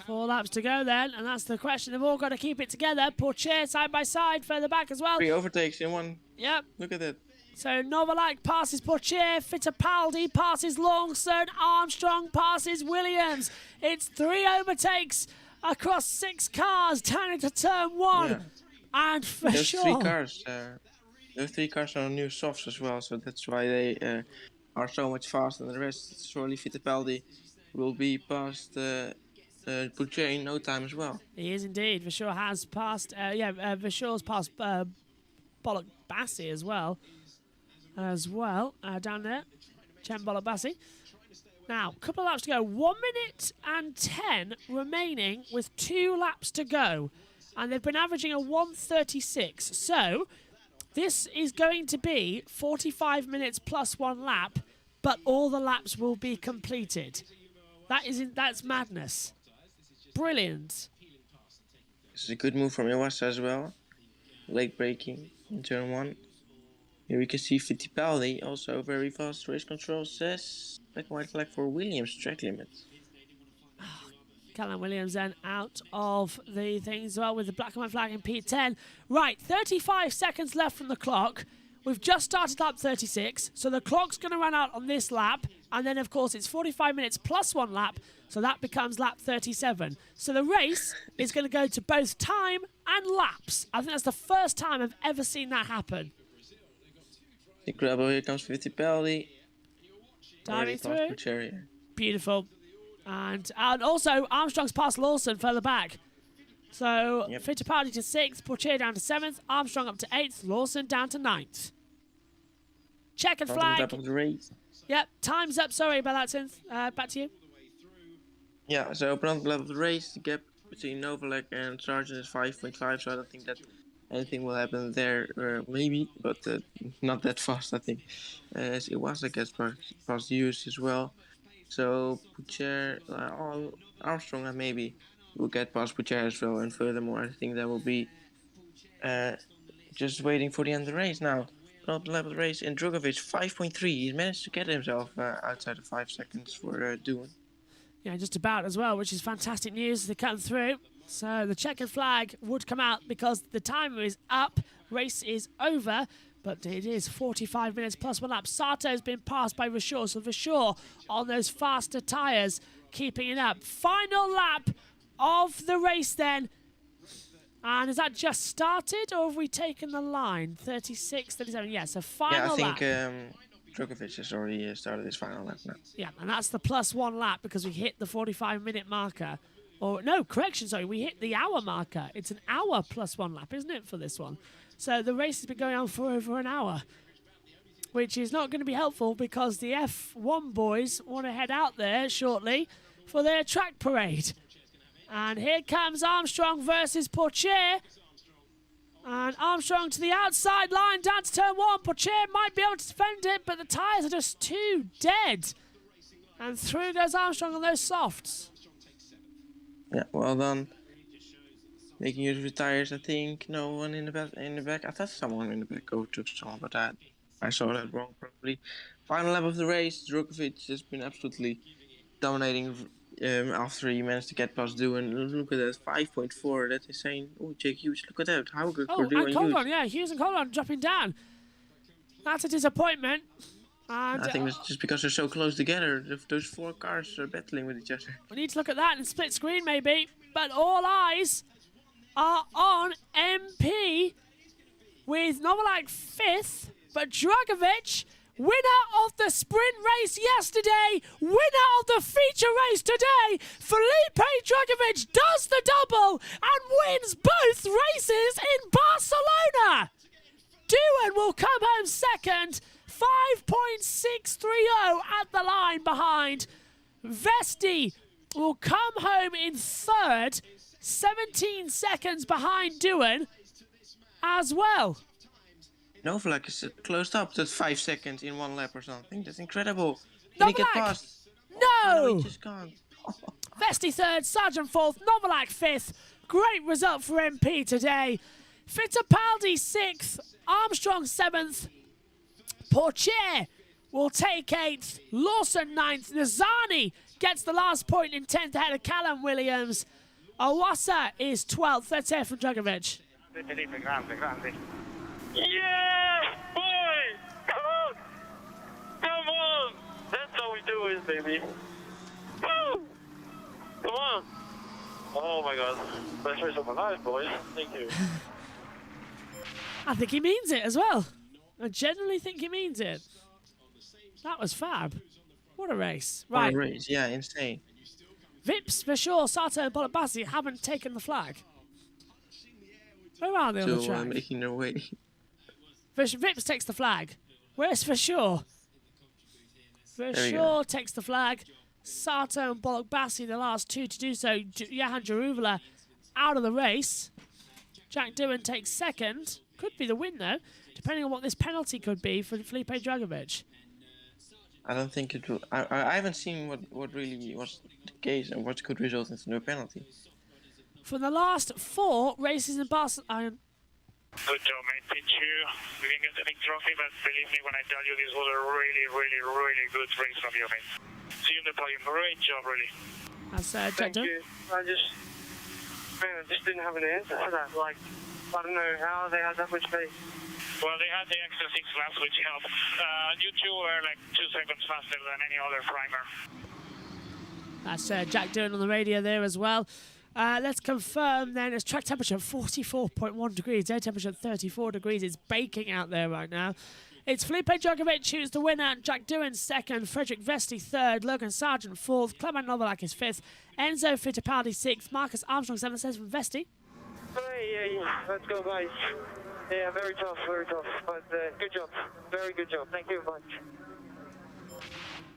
4 laps to go then, and that's the question. They've all got to keep it together. Poitier side by side, further back as well. 3 overtakes in one. Yep. Look at that. So Novalak passes Poitier, Fittipaldi passes Lawson, Armstrong passes Williams. It's 3 overtakes across 6 cars down into turn 1. Yeah. And for Those sure, 3 cars, those 3 cars are new softs as well, so that's why they are so much faster than the rest. Surely Fittipaldi will be past Poitier in no time as well. he is indeed. Vachor has passed, Vachor's passed Bollock Bassi as well. Down there. Chen Bollock Bassi. Now, a couple of laps to go. 1 minute and 10 remaining with 2 laps to go. And they've been averaging a 1:36. So, this is going to be 45 minutes plus 1 lap, but all the laps will be completed. That's madness. Brilliant. This is a good move from Iwasa as well. Late braking in turn 1. Here we can see Fittipaldi, also very fast. Race control says black and white flag for Williams, track limit. Callum Williams then out of the thing as well with the black and white flag in P10. Right, 35 seconds left from the clock. We've just started lap 36, so the clock's going to run out on this lap, and then of course it's 45 minutes plus 1 lap, so that becomes lap 37. So the race is going to go to both time and laps. I think that's the first time I've ever seen that happen. Incredible, here comes Fittipaldi. Diving through. Poitier. Beautiful. And also Armstrong's past Lawson further back. So Yep. Fittipaldi to 6th, Poitier down to 7th, Armstrong up to 8th, Lawson down to 9th. Checkered flag. Top of the race. Yep, time's up. Sorry about that, Synth. Back to you. Yeah, so open up the lap of the race. The gap between Novalak and Sargent is 5.5, so I don't think that anything will happen there. Maybe, but not that fast, I think. As Iwasa gets past Hughes as well. So Poitier, Armstrong maybe will get past Poitier as well. And furthermore, I think that will be just waiting for the end of the race now. Not the lap of the race, and Drugovic 5.3. He's managed to get himself outside of 5 seconds for doing. Yeah, just about as well, which is fantastic news. They come through. So the checkered flag would come out because the timer is up. Race is over. But it is 45 minutes plus 1 lap. Sato has been passed by Vachor. So Vachor on those faster tyres, keeping it up. Final lap of the race then. And has that just started or have we taken the line? 36, 37. Yeah, so final lap. Yeah, I think Drugovic has already started his final lap now. Yeah, and that's the plus 1 lap because we hit the 45-minute marker. Or, no, correction, sorry. We hit the hour marker. It's an hour plus 1 lap, isn't it, for this one? So the race has been going on for over an hour, which is not going to be helpful because the F1 boys want to head out there shortly for their track parade. And here comes Armstrong versus Poitier. And Armstrong to the outside line down to turn 1. Poitier might be able to defend it, but the tyres are just too dead. And through goes Armstrong on those softs. Yeah, well done. Making use of the tires, I think no one in the back. I thought someone in the back took someone, but I saw that wrong probably. Final lap of the race, Drugovic has been absolutely dominating after he managed to get past Doohan. Look at that, 5.4, that's insane. Oh, Jake Hughes, look at that, how good for Doohan. And Colron, yeah, Hughes and Colron dropping down. That's a disappointment. And I think it's just because they're so close together. Those 4 cars are battling with each other. We need to look at that in split screen maybe, but all eyes are on MP with Novalak 5th, but Drugovic, winner of the sprint race yesterday, winner of the feature race today, Felipe Drugovic does the double and wins both races in Barcelona. Doohan will come home second, 5.630 at the line behind. Vesti will come home in third, 17 seconds behind Doohan as well. Novalak is closed up. That's 5 seconds in 1 lap or something. That's incredible. Can he get past? No! He just can't. Vesti third, Sargent fourth, Novalak 5th. Great result for MP today. Fittipaldi 6th, Armstrong 7th. Poitier will take 8th, Lawson 9th. Nazani gets the last point in 10th ahead of Callum Williams. Iwasa is 12th. Let's hear from Drugovic. Yes, boy! boys, baby. Woo! Come on. Oh my God. Best race of my life, boys. Thank you. I think he means it as well. I genuinely think he means it. That was fab. What a race. What Right. a race. Yeah, insane. Vips, for sure, Sato and Bolobasi haven't taken the flag. Where are they on the So track? making their way. Vips takes the flag. Where's for sure? For There we sure takes the flag. Sato and Bolobasi, the last two to do so. Johan Jaruvula out of the race. Jack Doohan takes second. Could be the win, though, depending on what this penalty could be for Felipe Dragovic. I don't think it will. I haven't seen what really was the case and what could result in no penalty. From the last 4 races in Barcelona. Good job, mate. Did you didn't get the big trophy, but believe me when I tell you this was a really, really, really good race from you, mate. See you in the podium. Great job, really. That's Jack Thank Doohan. you. I just didn't have an answer for that. Like, I don't know how they had that much pace. Well, they had the extra 6 laps, which helped. You two were like 2 seconds faster than any other primer. That's Jack Doohan on the radio there as well. Let's confirm then, it's track temperature 44.1 degrees, air temperature 34 degrees. It's baking out there right now. It's Felipe Dragovic who's the winner, Jack Doohan second, Frederick Vesti third, Logan Sargent fourth, Clement Novalak is fifth, Enzo Fittipaldi sixth, Marcus Armstrong seventh, says from Vesti. Yeah, let's go, guys. Yeah, very tough, but good job. Very good job. Thank you very much.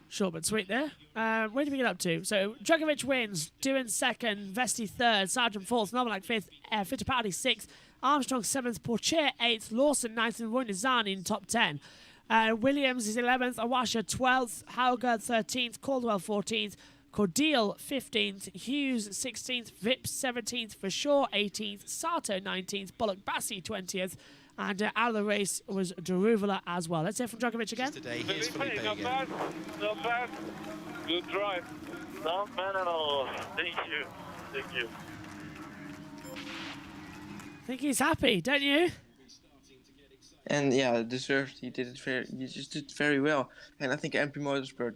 Short but sweet there. Where did we get up to? So Dragovic wins, Doohan second, Vesti third, Sargent fourth, Novalak fifth, Fittipaldi sixth, Armstrong seventh, Pourchaire eighth, Lawson ninth, and Woinizani in top 10. Williams is 11th, Awasha 12th, Hauger 13th, Caldwell 14th, Cordeal 15th, Hughes 16th, Vips 17th, For Sure 18th, Sato 19th, Bullock Bassi 20th, and out of the race was Jaruvula as well. Let's hear from Dragovic again. Today, here's Felipe Not again. bad. Not bad. Good drive. Not bad at all. Thank you. Thank you. I think he's happy, don't you? And yeah, deserved. He just did very well. And I think MP Motorsport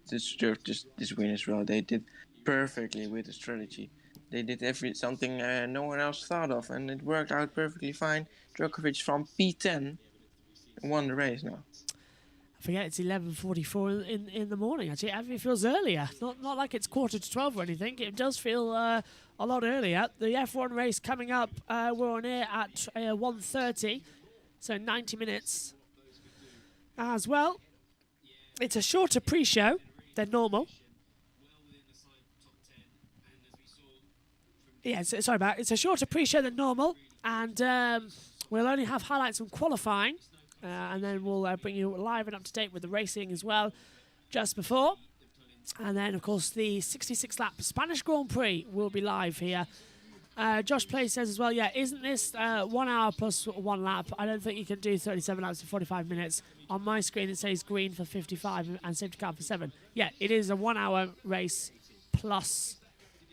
deserved this win as well. They did perfectly with the strategy. They did something no one else thought of, and it worked out perfectly fine. Djokovic from P10 won the race now. I forget it's 11:44 in the morning. Actually, it feels earlier. Not like it's 11:45 or anything. It does feel a lot earlier. The F1 race coming up. We're on air at 1:30, so 90 minutes as well. It's a shorter pre-show than normal. Yeah, sorry about it. It's a shorter pre-show than normal, and we'll only have highlights from qualifying, and then we'll bring you live and up to date with the racing as well just before. And then, of course, the 66-lap Spanish Grand Prix will be live here. Josh Play says as well, yeah, isn't this 1 hour plus 1 lap? I don't think you can do 37 laps in 45 minutes. On my screen, it says green for 55 and safety car for 7. Yeah, it is a 1 hour race plus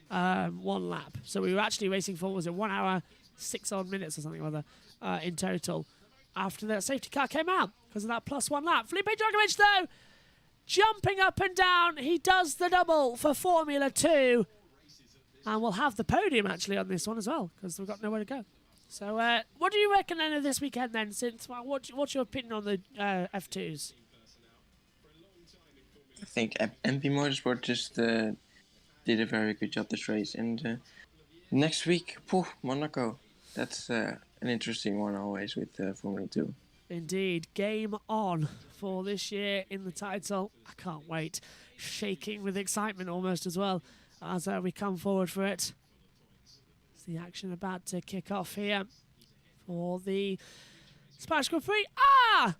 1 lap. So we were actually racing for, was it 1 hour, 6 odd minutes or something or other in total after that safety car came out because of that plus 1 lap. Felipe Dragovic, though, jumping up and down. He does the double for Formula 2. And we'll have the podium, actually, on this one as well, because we've got nowhere to go. So what do you reckon, then, of this weekend, then? Since what's your opinion on the F2s? I think MP Motorsport just did a very good job this race. And next week, Monaco. That's an interesting one always with Formula 2. Indeed. Game on for this year in the title. I can't wait. Shaking with excitement almost as well as we come forward for it. It's the action about to kick off here for the Spanish Grand Prix. Ah!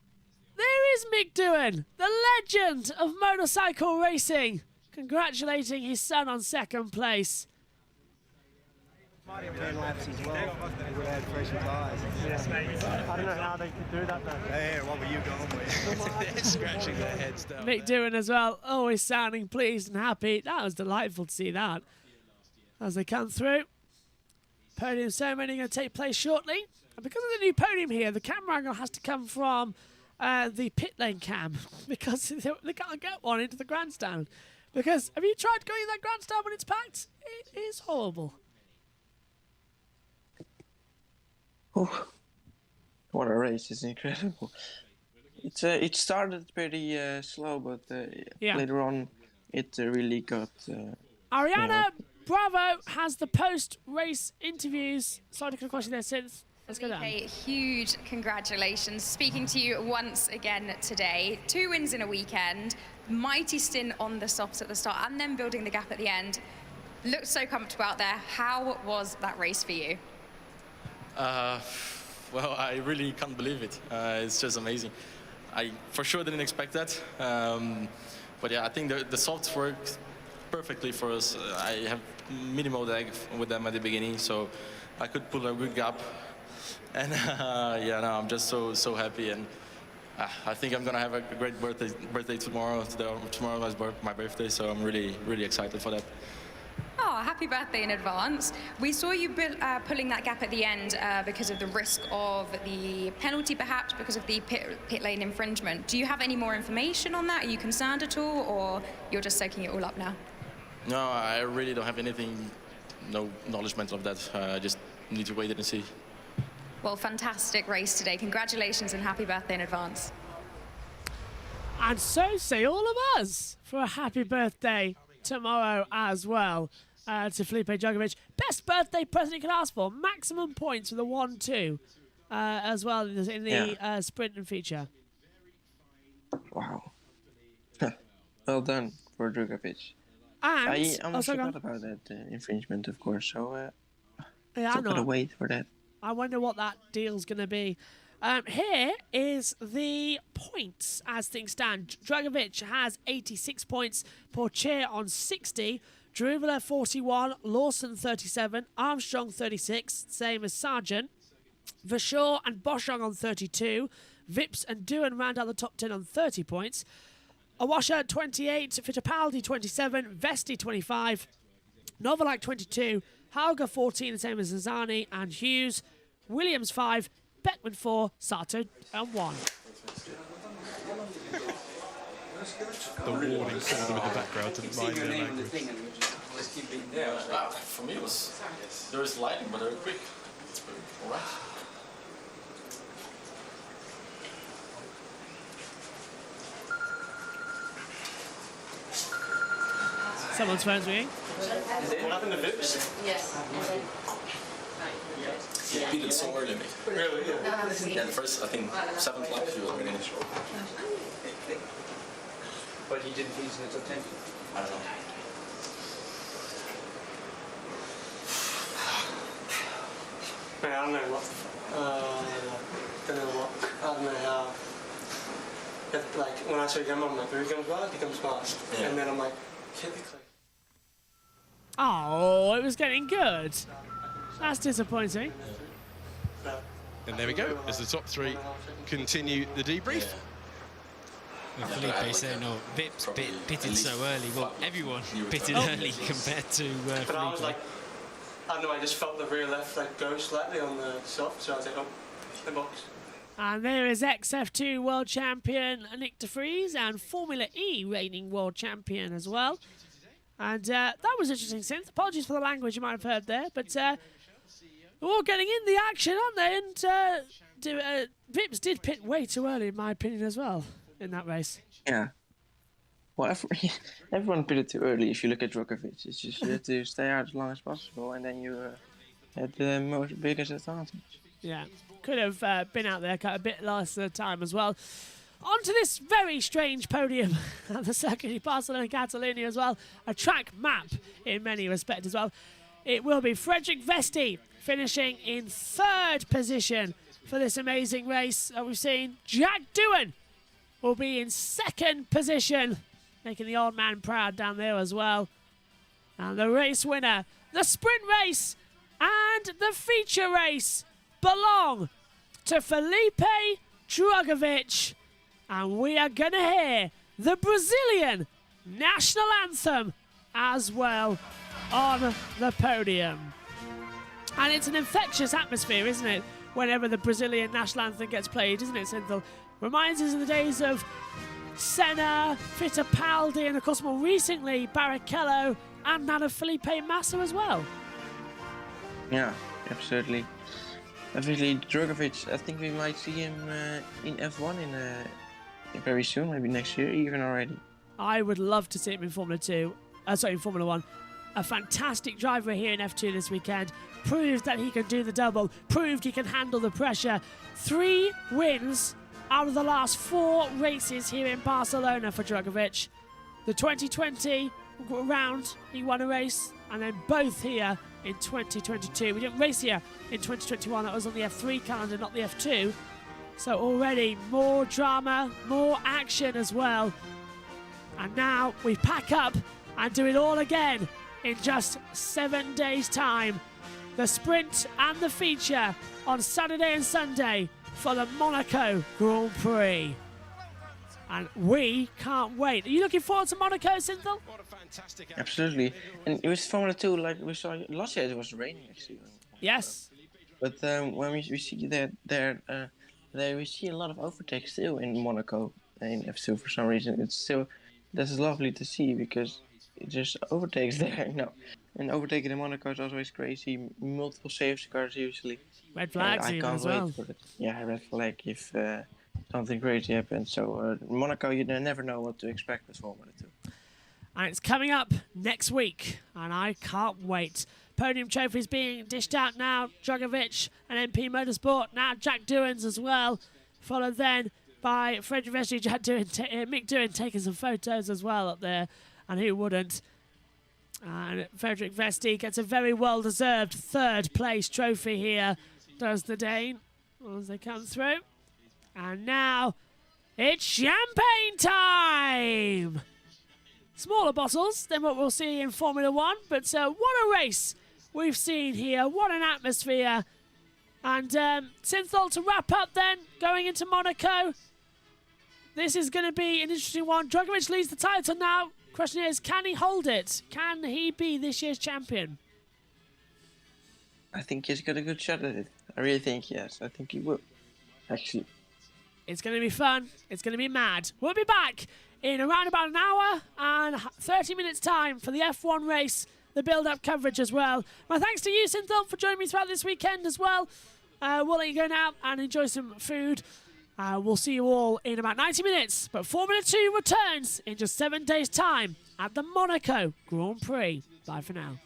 There is Mick Doohan, the legend of motorcycle racing, congratulating his son on second place. 10 laps as well without fresh tyres. I don't know how they could do that though. Hey, what were you going with? They're scratching their heads down. Mick Doohan as well, always sounding pleased and happy. That was delightful to see that as they come through. Podium ceremony going to take place shortly. And because of the new podium here, the camera angle has to come from the pit lane cam because they can't get one into the grandstand. Because have you tried going in that grandstand when it's packed? It is horrible. Oh, what a race! It's incredible. It started pretty slow, but later on it really got. Ariana Bravo has the post-race interviews. Sorry to cut across you there, since. Let's go down. Huge congratulations. Speaking to you once again today. 2 wins in a weekend. Mighty stint on the softs at the start and then building the gap at the end. Looked so comfortable out there. How was that race for you? Well, I really can't believe it. It's just amazing. I for sure didn't expect that. But yeah, I think the softs worked perfectly for us. I have minimal lag with them at the beginning, so I could pull a good gap. And yeah, no, I'm just so happy, and I think I'm gonna have a great birthday tomorrow. Tomorrow is my birthday, so I'm really excited for that. Oh, happy birthday in advance. We saw you pulling that gap at the end because of the risk of the penalty, perhaps because of the pit lane infringement. Do you have any more information on that? Are you concerned at all, or you're just soaking it all up now? No, I really don't have anything, no acknowledgement of that. I just need to wait and see. Well, fantastic race today. Congratulations and happy birthday in advance. And so say all of us for a happy birthday tomorrow as well to Felipe Drugovich. Best birthday present you can ask for. Maximum points for the 1-2 as well in the sprint and feature. Wow. Well done for Drugovich. And I almost forgot about that infringement, of course, so yeah, I've got to wait for that. I wonder what that deal's going to be. Here is the points as things stand. Drugovich has 86 points, Pourchaire on 60, Druvela 41, Lawson 37, Armstrong 36, same as Sargent, Verschoor and Boschung on 32, Vips and Doohan round out the top 10 on 30 points, Awasha 28, Fittipaldi 27, Vesti 25, Novalak 22, Hauger 14, the same as Zazani and Hughes, Williams 5, Beckman 4, Sato 1. The warning for them in the background to mind their language. For me, there was lightning, but they were quick. It's all right. Someone's phone's ringing. What happened to Vips? Yes. He beat it so early, mate. Really? Yeah, the first, I think, 7th lap he was already in the show. But he didn't finish in the top 10? I don't know. Man, I don't know what. I don't know how. Like, when I saw him, I'm like, he comes past. Yeah. And then I'm like, hit the cliff. Oh, it was getting good. That's disappointing. And there we go, as the top 3 continue the debrief. Well, Felipe saying, no, Vips pitted so early. Well, everyone pitted early compared to But I was Felipe. like, I don't know, I just felt the rear left like go slightly on the soft, so I was like, oh, the box. And there is XF2 world champion Nick de Vries and Formula E reigning world champion as well. And that was interesting, Synth. Apologies for the language you might have heard there, but they're all getting in the action, aren't they? And Vips did pit way too early, in my opinion, as well, in that race. Yeah. Well, everyone pitted too early if you look at Drugovich. It's just you have to stay out as long as possible, and then you had the biggest advantage. Yeah, could have been out there a bit last time as well. On to this very strange podium at the Circuit di Barcelona Catalunya as well. A track map in many respects as well. It will be Frederick Vesti finishing in 3rd position for this amazing race that we've seen. Jack Doohan will be in 2nd position, making the old man proud down there as well. And the race winner, the sprint race and the feature race belong to Felipe Drugovich. And we are going to hear the Brazilian national anthem as well on the podium. And it's an infectious atmosphere, isn't it? Whenever the Brazilian national anthem gets played, isn't it, Cynthia? Reminds us of the days of Senna, Fittipaldi, and of course more recently Barrichello and now of Felipe Massa as well. Yeah, absolutely. Obviously, Drugovich, I think we might see him in F1 very soon, maybe next year even already. I would love to see him in Formula 1. A fantastic driver here in F2 this weekend. Proved that he can do the double. Proved he can handle the pressure. 3 wins out of the last 4 races here in Barcelona for Drugovich. The 2020 round, he won a race, and then both here in 2022. We didn't race here in 2021. That was on the F3 calendar, not the F2. So already more drama, more action as well. And now we pack up and do it all again in just 7 days' time. The sprint and the feature on Saturday and Sunday for the Monaco Grand Prix. And we can't wait. Are you looking forward to Monaco, Synthel? Absolutely. And it was Formula 2, like we saw last year, it was raining actually. Yes. But when we see there we see a lot of overtakes still in Monaco in F2 for some reason. It's still, that's lovely to see because it just overtakes there, And overtaking in Monaco is always crazy. Multiple safety cars usually. Red flags I can't as wait well. for it. Yeah, red flag if something crazy happens. So Monaco, you never know what to expect with Formula 2. And it's coming up next week, and I can't wait. Podium trophies being dished out now. Drugovich and MP Motorsport. Now Jack Doohan's as well. Followed then by Frederick Vesti, Mick Doohan taking some photos as well up there. And who wouldn't? And Frederick Vesti gets a very well-deserved 3rd place trophy here, does the Dane, as they come through. And now it's champagne time! Smaller bottles than what we'll see in Formula 1, but what a race we've seen here. What an atmosphere. And Synthol, to wrap up then, going into Monaco, this is going to be an interesting one. Drugovich leads the title now. Question is, can he hold it? Can he be this year's champion? I think he's got a good shot at it. I really think yes. I think he will, actually. It's going to be fun. It's going to be mad. We'll be back in around about an hour and 30 minutes time for the F1 race, the build-up coverage as well. My thanks to you, Synthol, for joining me throughout this weekend as well. We'll let you go now and enjoy some food. We'll see you all in about 90 minutes, but Formula 2 returns in just 7 days' time at the Monaco Grand Prix. Bye for now.